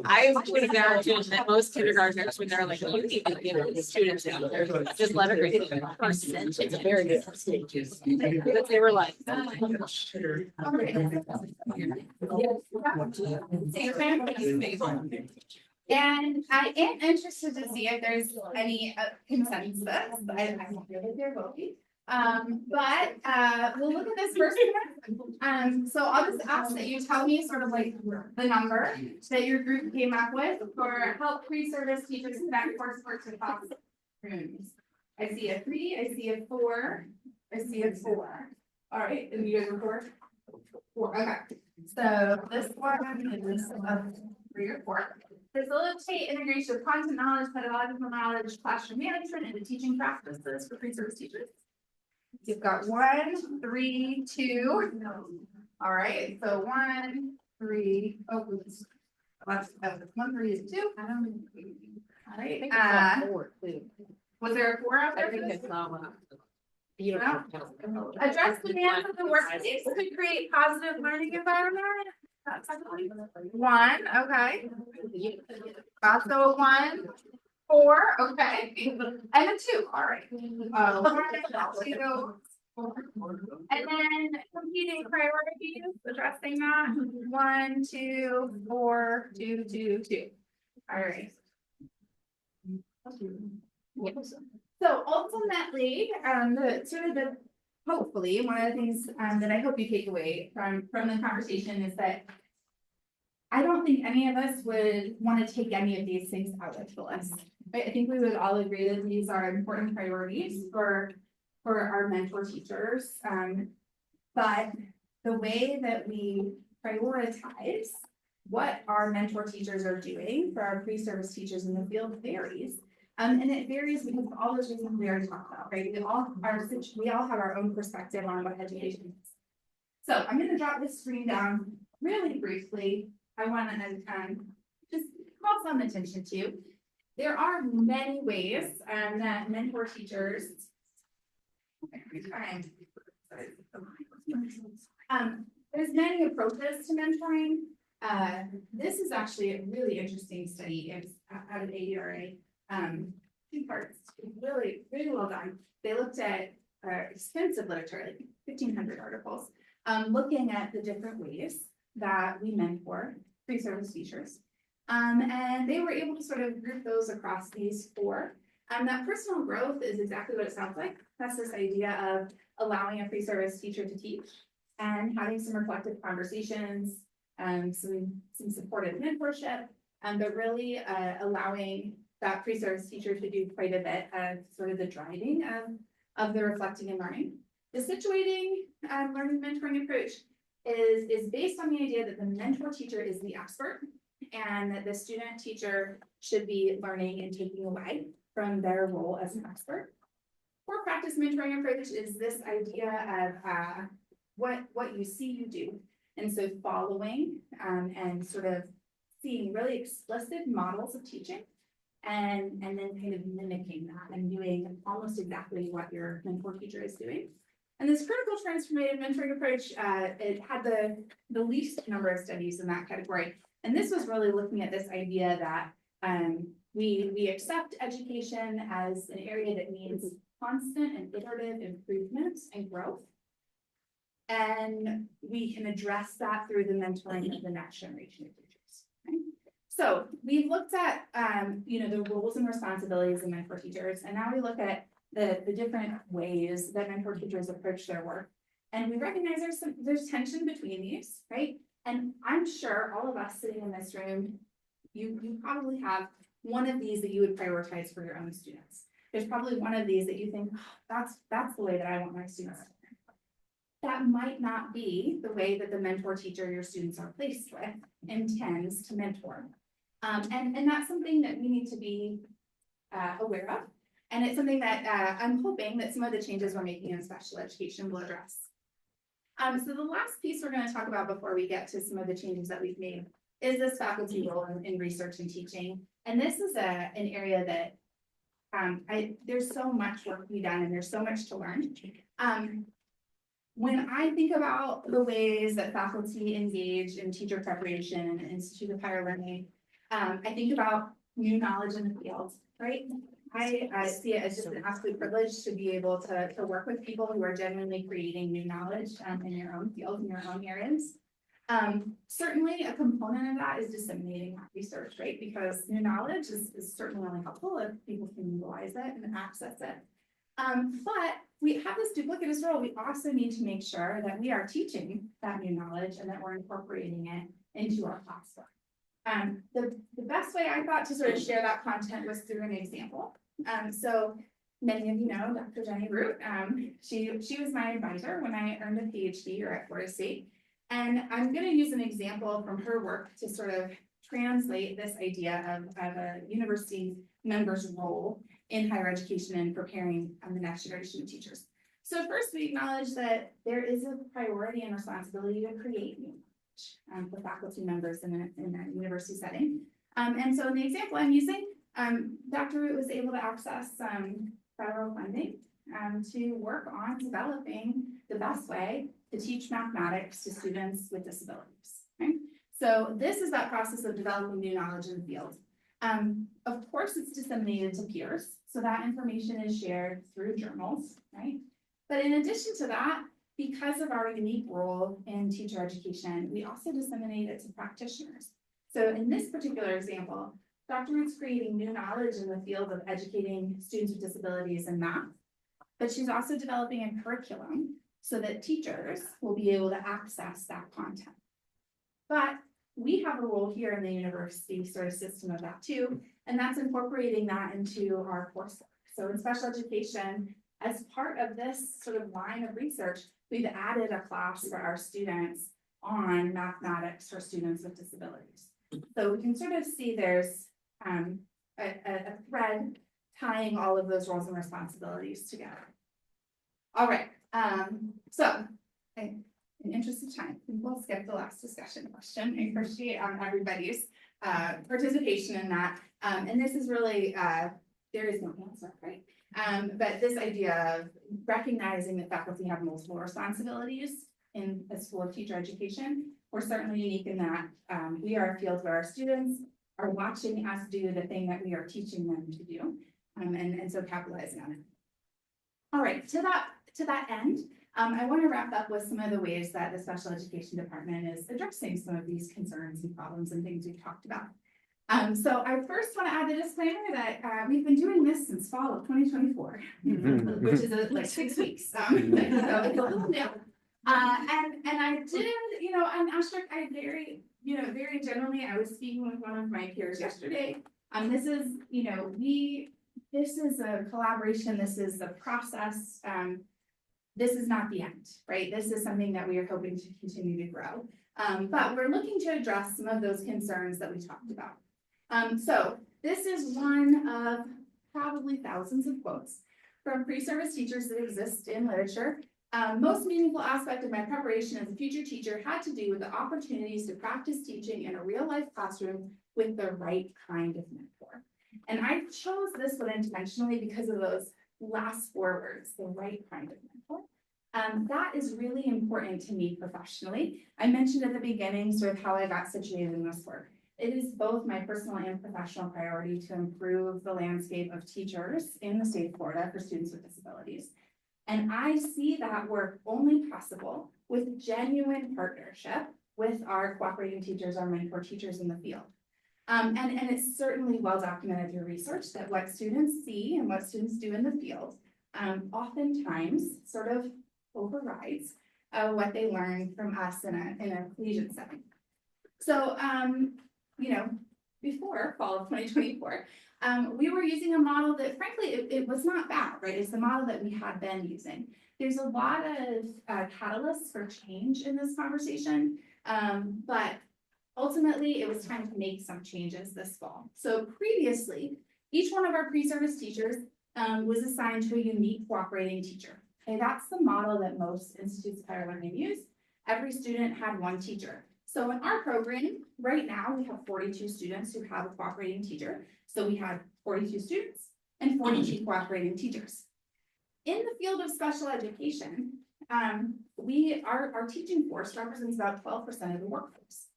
I would imagine that most kindergartners, when they're like, you need to give students out there, just let her grade percent. It's a very good percentage. But they were like, and I am interested to see if there's any consensus. I don't feel like there will be. But we'll look at this first one. So I'll just ask that you tell me sort of like the number that your group came up with for help pre-service teachers connect coursework to classrooms. I see a 3, I see a 4, I see a 4. All right, and you guys are 4? 4, okay. So this one is a 3 or 4. Facilitate integration of content knowledge, pedagogical knowledge, classroom management, and teaching practices for pre-service teachers. You've got 1, 3, 2. All right, so 1, 3. Oh, oops. 1, 3 is 2. I don't know. All right. Was there a 4 out there? Address demands of the workplace to create positive learning environment. That's 1, okay. Also 1, 4, okay. And a 2, all right. 1, 2, 4. And then competing priorities, addressing that. 1, 2, 4, 2, 2, 2. All right. So ultimately, hopefully, one of the things that I hope you take away from the conversation is that I don't think any of us would want to take any of these things out of the list. Right? I think we would all agree that these are important priorities for our mentor teachers. But the way that we prioritize what our mentor teachers are doing for our pre-service teachers in the field varies. And it varies because of all those reasons we already talked about, right? We all have our own perspective on what education is. So I'm going to drop this screen down really briefly. I want to just call some attention to. There are many ways that mentor teachers. There's many approaches to mentoring. This is actually a really interesting study. It's out of ADRA. Two parts, really, really well done. They looked at extensive literature, like 1,500 articles, looking at the different ways that we mentor pre-service teachers. And they were able to sort of group those across these four. That personal growth is exactly what it sounds like. That's this idea of allowing a pre-service teacher to teach and having some reflective conversations, some supportive mentorship, but really allowing that pre-service teacher to do quite a bit of sort of the driving of the reflecting and learning. The situating learning mentoring approach is based on the idea that the mentor teacher is the expert and that the student teacher should be learning and taking away from their role as an expert. Core practice mentoring approach is this idea of what you see you do. And so following and sort of seeing really explicit models of teaching and then kind of mimicking that and doing almost exactly what your mentor teacher is doing. And this critical transformative mentoring approach, it had the least number of studies in that category. And this was really looking at this idea that we accept education as an area that needs constant and iterative improvement and growth. And we can address that through the mentoring of the next generation of teachers. Right? So we've looked at the roles and responsibilities of mentor teachers, and now we look at the different ways that mentor teachers approach their work. And we recognize there's tension between these, right? And I'm sure all of us sitting in this room, you probably have one of these that you would prioritize for your own students. There's probably one of these that you think, oh, that's the way that I want my students to learn. That might not be the way that the mentor teacher your students are placed with intends to mentor. And that's something that we need to be aware of. And it's something that I'm hoping that some of the changes we're making in special education will address. So the last piece we're going to talk about before we get to some of the changes that we've made is this faculty role in research and teaching. And this is an area that there's so much work to be done and there's so much to learn. When I think about the ways that faculty engage in teacher preparation and Institute of Higher Learning, I think about new knowledge in the field, right? I see it as just an absolute privilege to be able to work with people who are genuinely creating new knowledge in your own field, in your own areas. Certainly a component of that is disseminating that research, right? Because new knowledge is certainly only helpful if people can utilize it and access it. But we have this duplicitous role. We also need to make sure that we are teaching that new knowledge and that we're incorporating it into our classroom. The best way I thought to sort of share that content was through an example. So many of you know Dr. Jenny Root. She was my advisor when I earned a PhD here at Florida State. And I'm going to use an example from her work to sort of translate this idea of a university member's role in higher education and preparing the next generation of teachers. So first, we acknowledge that there is a priority and responsibility to create new knowledge for faculty members in a university setting. And so in the example I'm using, Dr. Root was able to access federal funding to work on developing the best way to teach mathematics to students with disabilities. Right? So this is that process of developing new knowledge in the field. Of course, it's disseminated to peers, so that information is shared through journals, right? But in addition to that, because of our unique role in teacher education, we also disseminate it to practitioners. So in this particular example, Dr. Root's creating new knowledge in the field of educating students with disabilities in math, but she's also developing a curriculum so that teachers will be able to access that content. But we have a role here in the university sort of system of that too, and that's incorporating that into our coursework. So in special education, as part of this sort of line of research, we've added a class for our students on mathematics for students with disabilities. So we can sort of see there's a thread tying all of those roles and responsibilities together. All right, so in the interest of time, we'll skip the last discussion question. I appreciate everybody's participation in that. And this is really, there is no answer, right? But this idea of recognizing that faculty have multiple responsibilities in a school of teacher education we're certainly unique in that, we are a field where our students are watching us do the thing that we are teaching them to do, and so capitalizing on it. All right, to that end, I want to wrap up with some of the ways that the special education department is addressing some of these concerns and problems and things we've talked about. So I first want to add the disclaimer that we've been doing this since fall of 2024, which is like 6 weeks. So it's a little new. And I did, I'm Ashok, very generally, I was speaking with one of my peers yesterday. This is, this is a collaboration, this is the process. This is not the end, right? This is something that we are hoping to continue to grow. But we're looking to address some of those concerns that we talked about. So this is one of probably thousands of quotes from pre-service teachers that exist in literature. Most meaningful aspect of my preparation as a future teacher had to do with the opportunities to practice teaching in a real-life classroom with the right kind of mentor. And I chose this one intentionally because of those last 4 words, the right kind of mentor. That is really important to me professionally. I mentioned at the beginning sort of how I got situated in this work. It is both my personal and professional priority to improve the landscape of teachers in the state of Florida for students with disabilities. And I see that work only possible with genuine partnership with our cooperating teachers, our mentor teachers in the field. And it's certainly well documented through research that what students see and what students do in the field oftentimes sort of overrides what they learn from us in a collegiate setting. So, before fall of 2024, we were using a model that frankly, it was not bad, right? It's the model that we had been using. There's a lot of catalysts for change in this conversation, but ultimately it was time to make some changes this fall. So previously, each one of our pre-service teachers was assigned to a unique cooperating teacher. Okay, that's the model that most institutes of higher learning use. Every student had one teacher. So in our program, right now, we have 42 students who have a cooperating teacher. So we have 42 students and 42 cooperating teachers. In the field of special education, our teaching force represents about 12% of the workforce.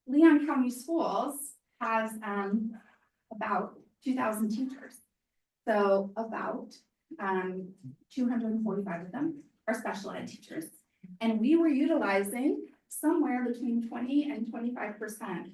Leon County Schools has about 2,000 teachers. So about 245 of them are special ed teachers. And we were utilizing somewhere between 20 and 25%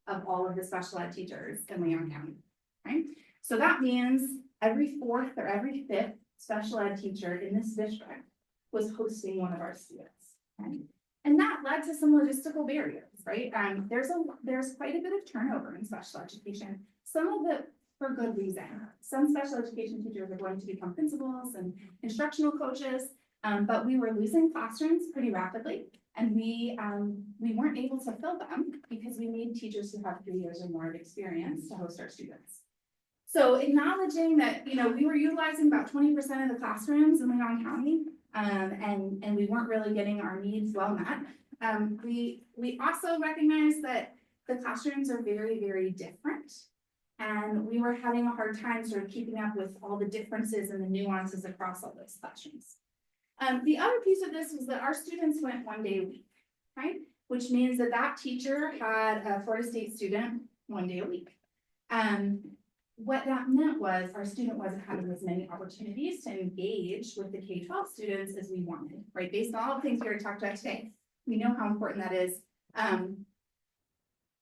of all of the special ed teachers in Leon County, right? So that means every 4th or every 5th special ed teacher in this district was hosting one of our students, right? And that led to some logistical barriers, right? There's quite a bit of turnover in special education. Some of it for good reason. Some special education teachers are going to become principals and instructional coaches, but we were losing classrooms pretty rapidly. And we weren't able to fill them because we need teachers who have 3 years or more of experience to host our students. So acknowledging that, we were utilizing about 20% of the classrooms in Leon County, and we weren't really getting our needs well met. We also recognize that the classrooms are very, very different. And we were having a hard time sort of keeping up with all the differences and the nuances across all those classrooms. The other piece of this was that our students went 1 day a week, right? Which means that teacher had a Florida State student 1 day a week. What that meant was our student wasn't having as many opportunities to engage with the K-12 students as we wanted, right? Based on all the things we already talked about today, we know how important that is.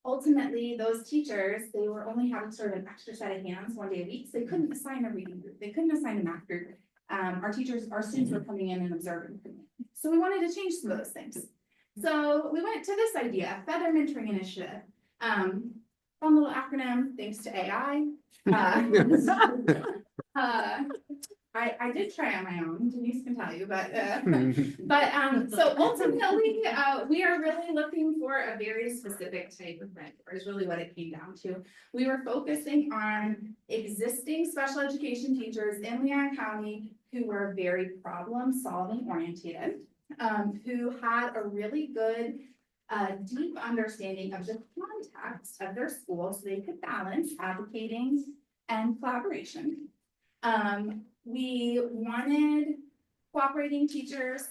Ultimately, those teachers, they were only having sort of an extra set of hands 1 day a week. So they couldn't assign a reading group. They couldn't assign a math group. Our students were coming in and observing. So we wanted to change some of those things. So we went to this idea, Feather Mentoring Initiative. Fun little acronym, thanks to AI. I did try on my own, Denise can tell you, but so ultimately, we are really looking for a very specific type of mentor is really what it came down to. We were focusing on existing special education teachers in Leon County who were very problem-solving oriented, who had a really good deep understanding of the context of their school so they could balance advocating and collaboration. We wanted cooperating teachers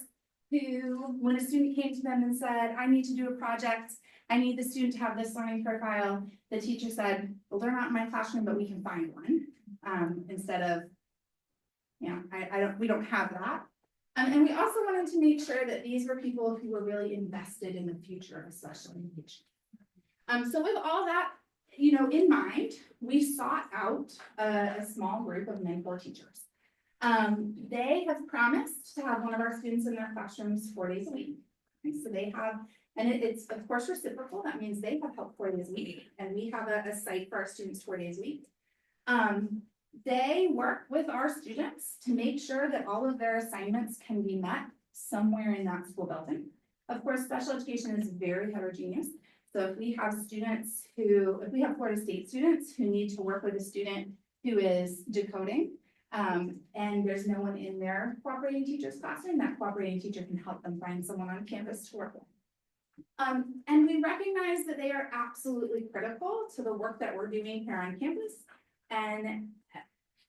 who, when a student came to them and said, I need to do a project, I need the student to have this learning profile, the teacher said, well, they're not in my classroom, but we can find one. Instead of, we don't have that. And we also wanted to make sure that these were people who were really invested in the future of special education. So with all that, in mind, we sought out a small group of mentor teachers. They have promised to have one of our students in their classrooms 4 days a week. Okay, so they have, and it's of course reciprocal. That means they have help 4 days a week, and we have a site for our students 4 days a week. They work with our students to make sure that all of their assignments can be met somewhere in that school building. Of course, special education is very heterogeneous. So if we have Florida State students who need to work with a student who is decoding, and there's no one in their cooperating teacher's classroom, that cooperating teacher can help them find someone on campus to work with. And we recognize that they are absolutely critical to the work that we're doing here on campus. And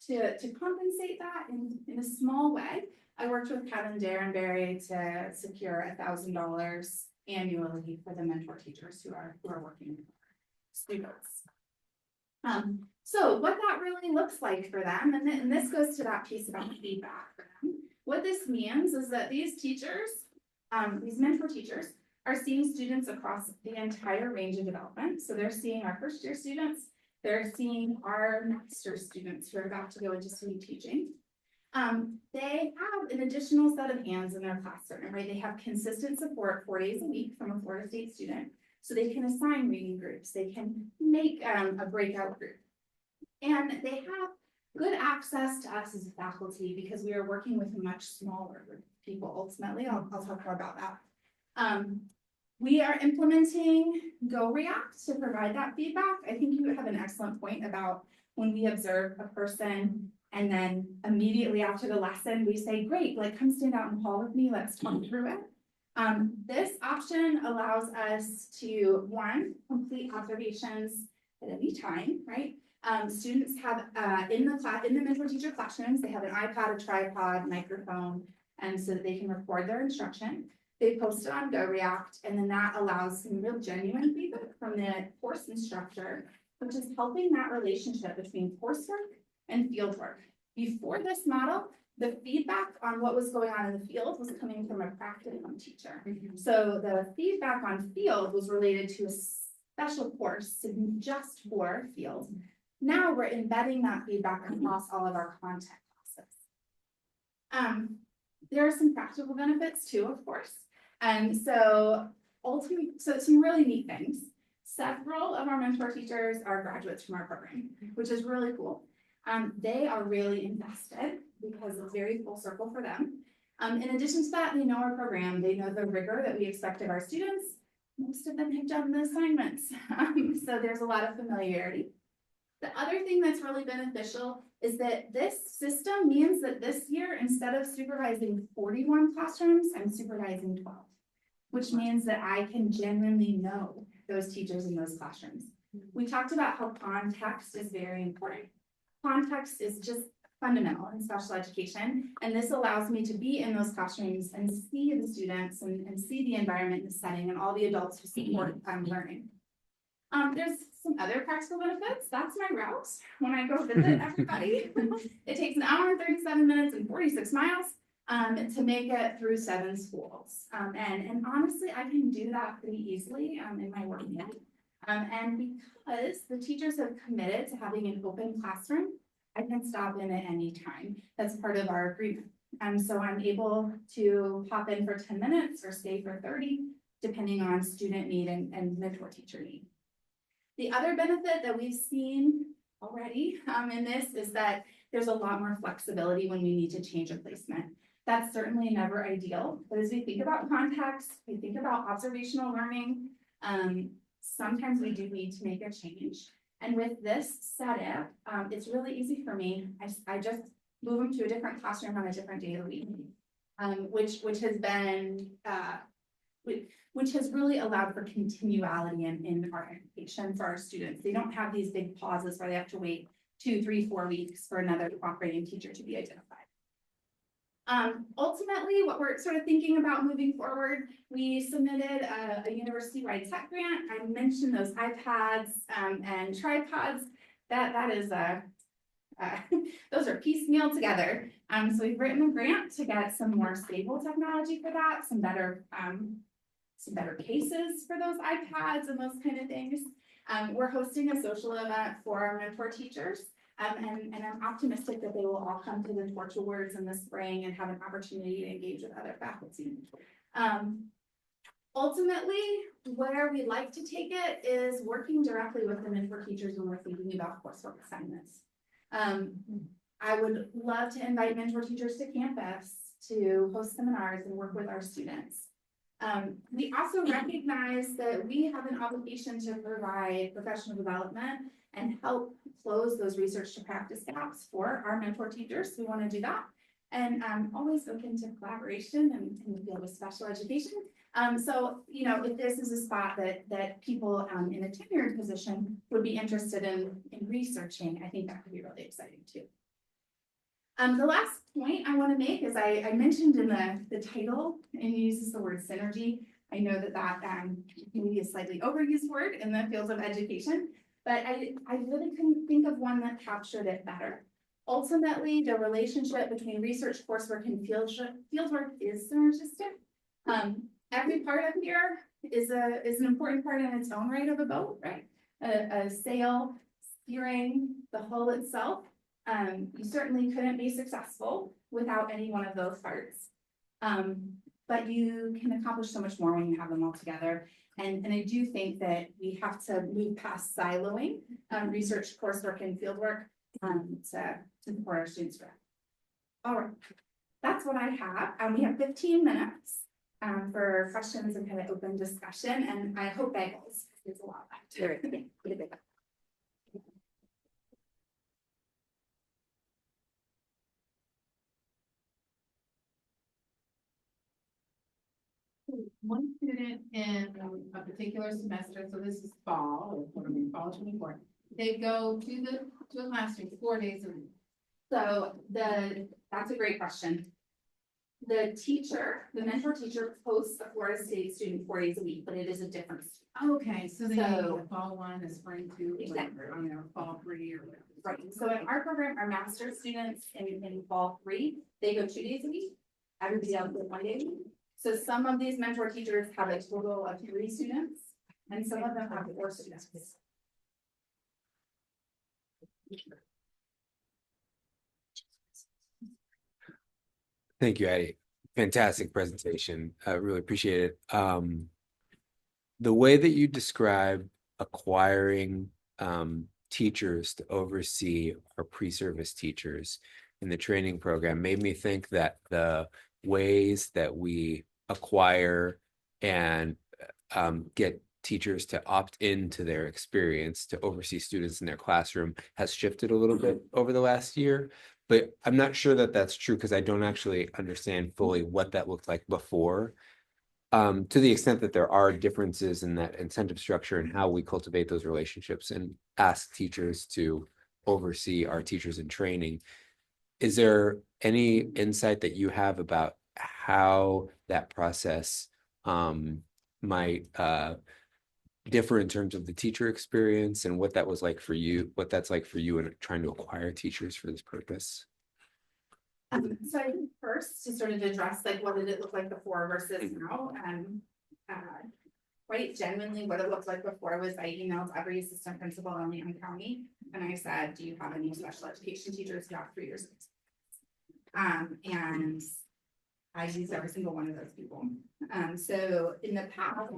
to compensate that in a small way, I worked with Kevin Darrenberry to secure $1,000 annually for the mentor teachers who are working with students. So what that really looks like for them, and this goes to that piece about feedback for them. What this means is that these teachers, these mentor teachers, are seeing students across the entire range of development. So they're seeing our first year students, they're seeing our master's students who are about to go into STE teaching. They have an additional set of hands in their classroom, right? They have consistent support 4 days a week from a Florida State student. So they can assign reading groups, they can make a breakout group. And they have good access to us as a faculty because we are working with a much smaller group of people. Ultimately, I'll talk more about that. We are implementing GoReact to provide that feedback. I think you have an excellent point about when we observe a person and then immediately after the lesson, we say, great, like come stand out in the hall with me, let's talk through it. This option allows us to, one, complete observations at any time, right? Students have in the mentor teacher classrooms, they have an iPad, a tripod, microphone, and so that they can record their instruction. They post it on GoReact, and then that allows some real genuine feedback from the course instructor, which is helping that relationship between coursework and fieldwork. Before this model, the feedback on what was going on in the field was coming from a practicum teacher. So the feedback on field was related to a special course just for field. Now we're embedding that feedback across all of our content classes. There are some practical benefits too, of course. And so some really neat things. Several of our mentor teachers are graduates from our program, which is really cool. They are really invested because it's very full circle for them. In addition to that, they know our program, they know the rigor that we expect of our students. Most of them have done the assignments, so there's a lot of familiarity. The other thing that's really beneficial is that this system means that this year, instead of supervising 41 classrooms, I'm supervising 12, which means that I can genuinely know those teachers in those classrooms. We talked about how context is very important. Context is just fundamental in special education, and this allows me to be in those classrooms and see the students and see the environment and the setting and all the adults who support learning. There's some other practical benefits. That's my route when I go visit everybody. It takes 1 hour and 37 minutes and 46 miles to make it through 7 schools. And honestly, I can do that pretty easily in my work day. And because the teachers have committed to having an open classroom, I can stop in at any time. That's part of our agreement. So I'm able to pop in for 10 minutes or stay for 30, depending on student need and mentor teacher need. The other benefit that we've seen already in this is that there's a lot more flexibility when we need to change a placement. That's certainly never ideal, but as we think about context, we think about observational learning, sometimes we do need to make a change. And with this setup, it's really easy for me. I just move them to a different classroom on a different day of the week, which has really allowed for continuality in our education for our students. They don't have these big pauses where they have to wait 2, 3, 4 weeks for another cooperating teacher to be identified. Ultimately, what we're sort of thinking about moving forward, we submitted a university-wide tech grant. I mentioned those iPads and tripods. That is those are piecemeal together. So we've written a grant to get some more stable technology for that, some better cases for those iPads and those kind of things. We're hosting a social event for our mentor teachers. And I'm optimistic that they will all come to the Torch Awards in the spring and have an opportunity to engage with other faculty. Ultimately, where we like to take it is working directly with the mentor teachers when we're thinking about coursework assignments. I would love to invite mentor teachers to campus to host seminars and work with our students. We also recognize that we have an obligation to provide professional development and help close those research to practice gaps for our mentor teachers. We want to do that. And I'm always open to collaboration in the field of special education. So, you know, if this is a spot that people in a tenured position would be interested in researching, I think that could be really exciting too. The last point I want to make is I mentioned in the title, and it uses the word synergy. I know that can be a slightly overused word in the fields of education, but I really couldn't think of one that captured it better. Ultimately, the relationship between research, coursework, and fieldwork is synergistic. Every part of here is an important part in its own right of a boat, right? A sail, steering, the hull itself. You certainly couldn't be successful without any one of those parts. But you can accomplish so much more when you have them all together. And I do think that we have to move past siloing research, coursework, and fieldwork to support our students. All right, that's what I have. We have 15 minutes for questions and kind of open discussion, and I hope that goes. There's a lot left. One student in a particular semester, so this is fall, or fall 24, they go to a classroom 4 days a week. So that's a great question. The mentor teacher posts a Florida State student 4 days a week, but it is a different student. Okay, so they So- a fall 1, a spring 2, Exactly. or, you know, fall 3 or whatever. Right, so in our program, our master's students in fall 3, they go 2 days a week. Everybody else goes 1 day a week. So some of these mentor teachers have a total of 3 students, and some of them have 4 students. Thank you, Addie. Fantastic presentation. I really appreciate it. The way that you describe acquiring teachers to oversee our pre-service teachers in the training program made me think that the ways that we acquire and get teachers to opt into their experience to oversee students in their classroom has shifted a little bit over the last year. But I'm not sure that that's true because I don't actually understand fully what that looked like before. To the extent that there are differences in that incentive structure and how we cultivate those relationships and ask teachers to oversee our teachers in training, is there any insight that you have about how that process might differ in terms of the teacher experience and what that was like for you, what that's like for you in trying to acquire teachers for this purpose? So I think first to sort of address like what did it look like before versus now, quite genuinely what it looked like before was I emailed every assistant principal in Leon County and I said, do you have any special education teachers who have 3 years of experience? And I used every single one of those people. So in the past,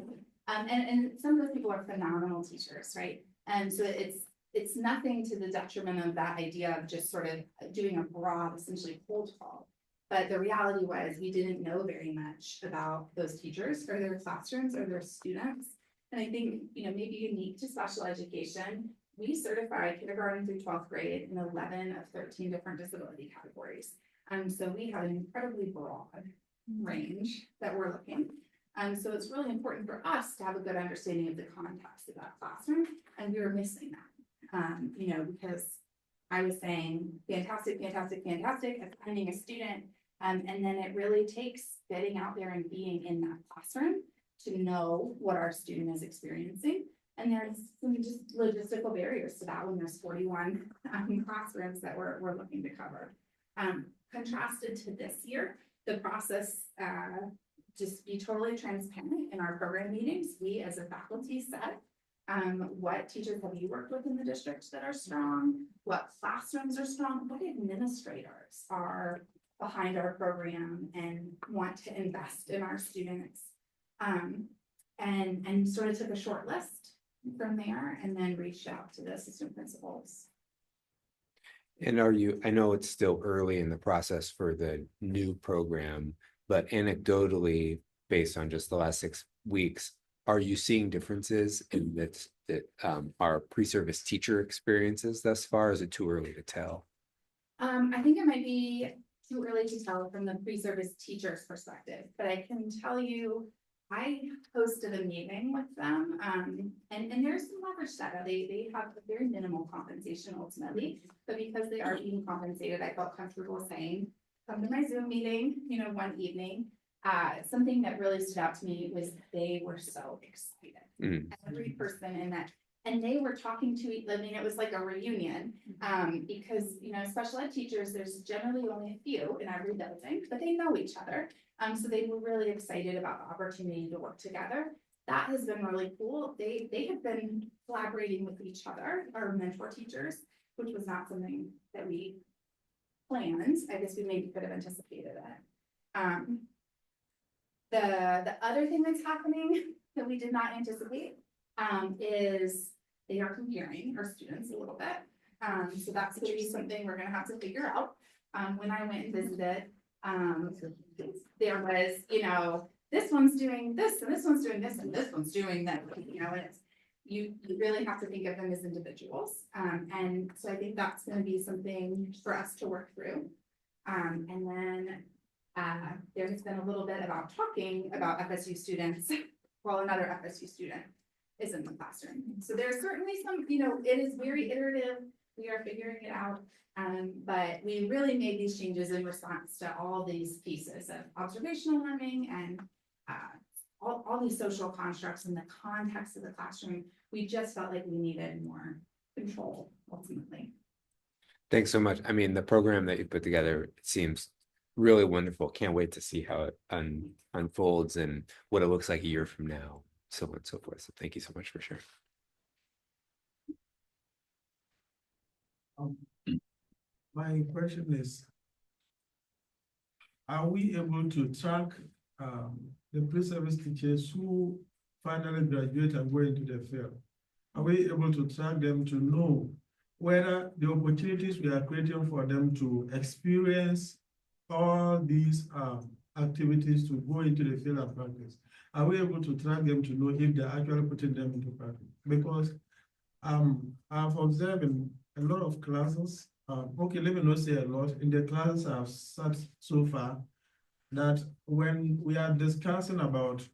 and some of those people are phenomenal teachers, right? And so it's nothing to the detriment of that idea of just sort of doing a broad, essentially cold call. But the reality was we didn't know very much about those teachers or their classrooms or their students. And I think, you know, maybe unique to special education, we certify kindergarten through 12th grade in 11 of 13 different disability categories. So we have an incredibly broad range that we're looking. So it's really important for us to have a good understanding of the context of that classroom, and we were missing that. You know, because I was saying fantastic, fantastic, fantastic at finding a student And then it really takes getting out there and being in that classroom to know what our student is experiencing. And there's some just logistical barriers to that when there's 41 classrooms that we're looking to cover. Contrasted to this year, the process, just be totally transparent in our program meetings. We as a faculty said, what teachers have you worked with in the district that are strong? What classrooms are strong? What administrators are behind our program and want to invest in our students? And sort of took a short list from there and then reached out to the assistant principals. And are you, I know it's still early in the process for the new program, but anecdotally, based on just the last 6 weeks, are you seeing differences in that our pre-service teacher experiences thus far? Is it too early to tell? I think it might be too early to tell from the pre-service teacher's perspective, but I can tell you, I hosted a meeting with them, and there's some leverage data. They have a very minimal compensation ultimately, but because they are being compensated, I felt comfortable saying, come to my Zoom meeting, one evening. Something that really stood out to me was they were so excited. Every person in that, and they were talking to each, it was like a reunion, because, special ed teachers, there's generally only a few in every building, but they know each other. So they were really excited about the opportunity to work together. That has been really cool. They have been collaborating with each other, our mentor teachers, which was not something that we planned. I guess we maybe could have anticipated it. The other thing that's happening that we did not anticipate is they are comparing our students a little bit. So that's going to be something we're going to have to figure out. When I went and visited, there was, this one's doing this and this one's doing this and this one's doing that, it's, you really have to think of them as individuals. And so I think that's going to be something for us to work through. And then there has been a little bit about talking about FSU students while another FSU student is in the classroom. So there's certainly some, it is very iterative. We are figuring it out. But we really made these changes in response to all these pieces of observational learning and all these social constructs in the context of the classroom. We just felt like we needed more control ultimately. Thanks so much. I mean, the program that you put together, it seems really wonderful. Can't wait to see how it unfolds and what it looks like a year from now, so on and so forth. So thank you so much for sharing. My question is, are we able to track the pre-service teachers who finally graduate and go into the field? Are we able to track them to know whether the opportunities we are creating for them to experience all these activities to go into the field and practice? Are we able to track them to know if they're actually putting them into practice? Because I've observed in a lot of classes, okay, let me not say a lot, in the classes I've sat so far, that when we are discussing about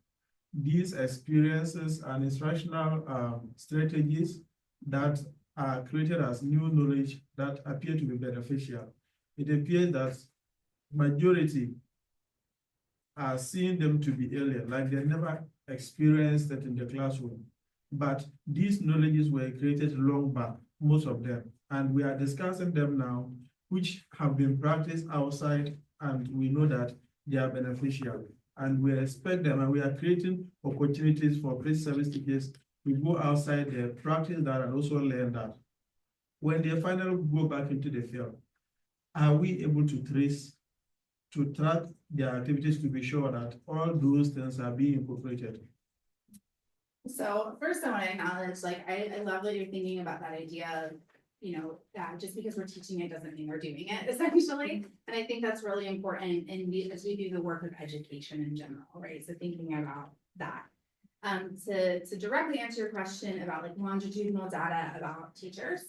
these experiences and instructional strategies that are created as new knowledge that appear to be beneficial, it appears that majority are seeing them to be alien, like they never experienced it in the classroom. But these knowledges were created long back, most of them, and we are discussing them now, which have been practiced outside, and we know that they are beneficial. And we expect them, and we are creating opportunities for pre-service teachers to go outside there, practice that, and also learn that. When they finally go back into the field, are we able to track their activities to be sure that all those things are being incorporated? So first I want to acknowledge, I love that you're thinking about that idea of, just because we're teaching it doesn't mean we're doing it, essentially. And I think that's really important as we do the work of education in general, right? So thinking about that. To directly answer your question about longitudinal data about teachers,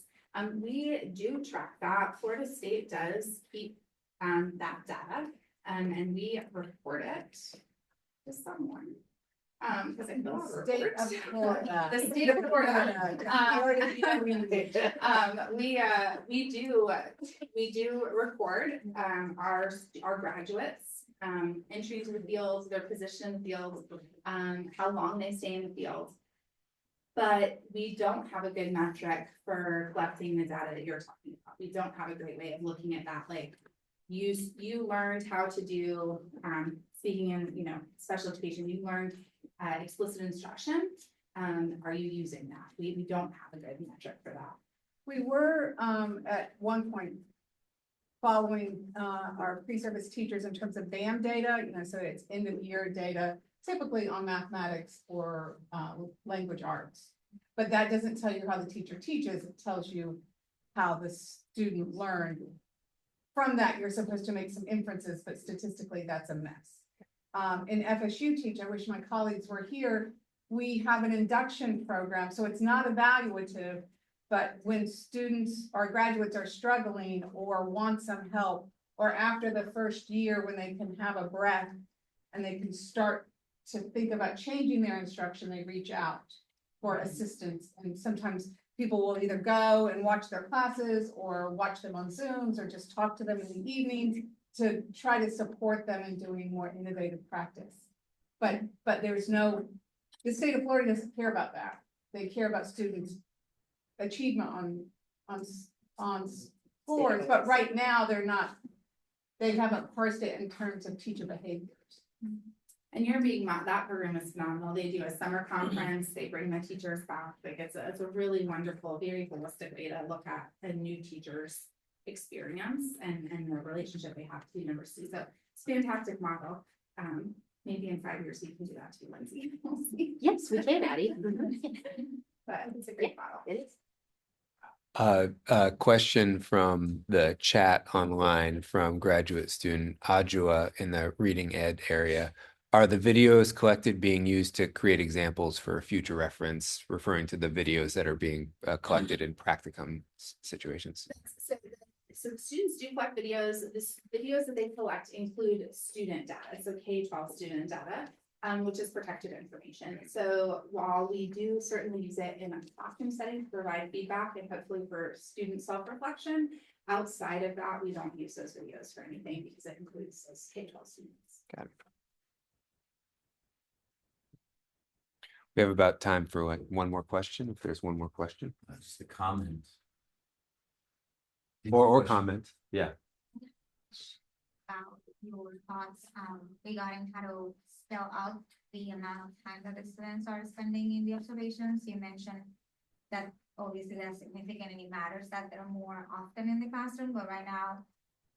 we do track that. Florida State does keep that data, and we report it to someone. Because I feel State of Florida. The state of Florida. We do record, our graduates, entry to the field, their position in the field, how long they stay in the field. But we don't have a good metric for collecting the data that you're talking about. We don't have a great way of looking at that, like, you learned how to do, speaking in, special education, you learned explicit instruction. Are you using that? We don't have a good metric for that. We were, at one point, following, our pre-service teachers in terms of BAM data, so it's end of year data, typically on mathematics or, language arts. But that doesn't tell you how the teacher teaches, it tells you how the student learned. From that, you're supposed to make some inferences, but statistically, that's a mess. In FSU Teach, I wish my colleagues were here, we have an induction program, so it's not evaluative, but when students or graduates are struggling or want some help, or after the first year when they can have a breath and they can start to think about changing their instruction, they reach out for assistance. And sometimes people will either go and watch their classes or watch them on Zooms or just talk to them in the evenings to try to support them in doing more innovative practice. But the state of Florida doesn't care about that. They care about students' achievement on scores, but right now they haven't parsed it in terms of teacher behaviors. And that program is phenomenal. They do a summer conference, they bring the teachers back. Like it's a really wonderful, very holistic way to look at a new teacher's experience and the relationship they have to the university. So it's a fantastic model. Maybe in 5 years we can do that too, Lindsay. We'll see. Yes, we can, Addie. But it's a great model. It is. A question from the chat online from graduate student Adjua in the reading ed area. Are the videos collected being used to create examples for future reference, referring to the videos that are being collected in practicum situations? So students do collect videos. The videos that they collect include student data, so K-12 student data, which is protected information. So while we do certainly use it in a classroom setting to provide feedback and hopefully for student self-reflection, outside of that, we don't use those videos for anything because it includes those K-12 students. Got it. We have about time for like one more question, if there's one more question. Just a comment. Or comment, yeah. About your thoughts regarding how to spell out the amount of time that the students are spending in the observations. You mentioned that obviously that's significant and it matters that they're more often in the classroom, but right now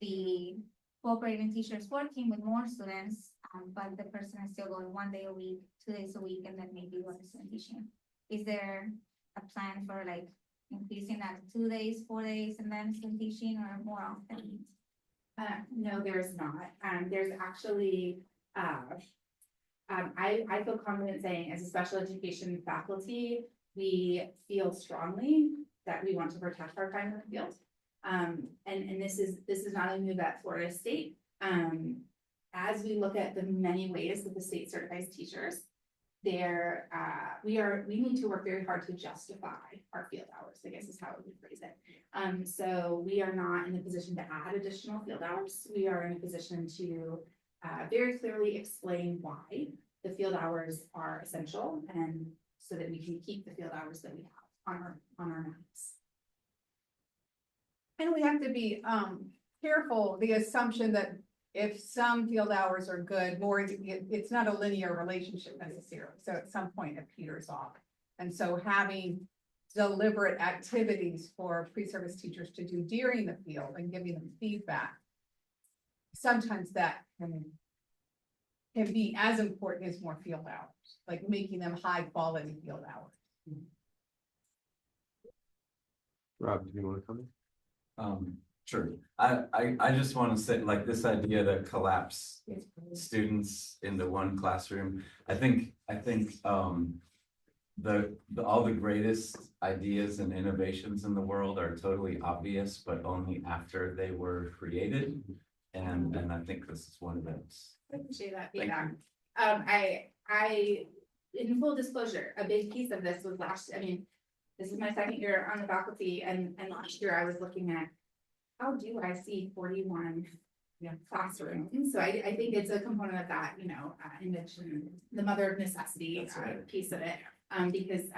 the cooperating teacher is working with more students, but the person is still going 1 day a week, 2 days a week, and then maybe one student teaching. Is there a plan for like increasing that 2 days, 4 days, and then student teaching or more often? No, there's not. There's actually, I feel confident saying as a special education faculty, we feel strongly that we want to protect our time in the field. And this is not a move at Florida State. As we look at the many ways that the state certifies teachers, we need to work very hard to justify our field hours, I guess is how I would phrase it. So we are not in a position to add additional field hours. We are in a position to very clearly explain why the field hours are essential and so that we can keep the field hours that we have on our maps. And we have to be careful, the assumption that if some field hours are good, it's not a linear relationship necessarily. So at some point it peters off. And so having deliberate activities for pre-service teachers to do during the field and giving them feedback, sometimes that can be as important as more field hours, like making them high quality field hours. Rob, do you want to comment? Sure. I just want to say, like, this idea to collapse students into one classroom. I think all the greatest ideas and innovations in the world are totally obvious, but only after they were created. And I think this is one of those. I appreciate that feedback. I in full disclosure, a big piece of this was this is my second year on the faculty, and last year I was looking at, how do I see 41 classrooms? So I think it's a component of that, invention, the mother of necessity piece of it. Because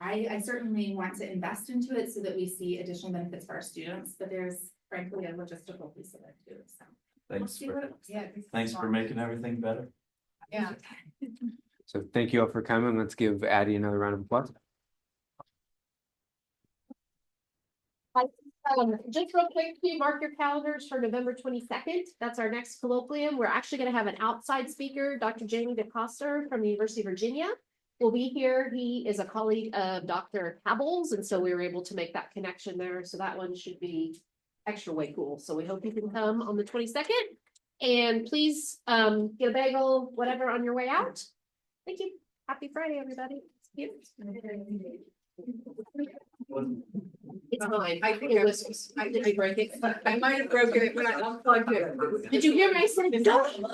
I certainly want to invest into it so that we see additional benefits for our students, but there's frankly a logistical piece of it too, so. Thanks for making everything better. Yeah. So thank you all for coming. Let's give Addie another round of applause. Just real quick, please mark your calendars for November 22nd. That's our next colloquium. We're actually going to have an outside speaker, Dr. Jamie DeCoster from the University of Virginia will be here. He is a colleague of Dr. Cabell's, and so we were able to make that connection there. So that one should be extra way cool. So we hope you can come on the 22nd. And please get a bagel, whatever, on your way out. Thank you. Happy Friday, everybody. It's fine. I think it was, I did break it, but I might have broken it when I unplugged it. Did you hear me? I said, don't.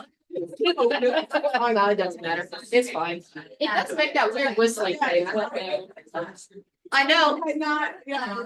Oh, no, it doesn't matter. It's fine. It does make that weird whistling thing. I know. Not, yeah.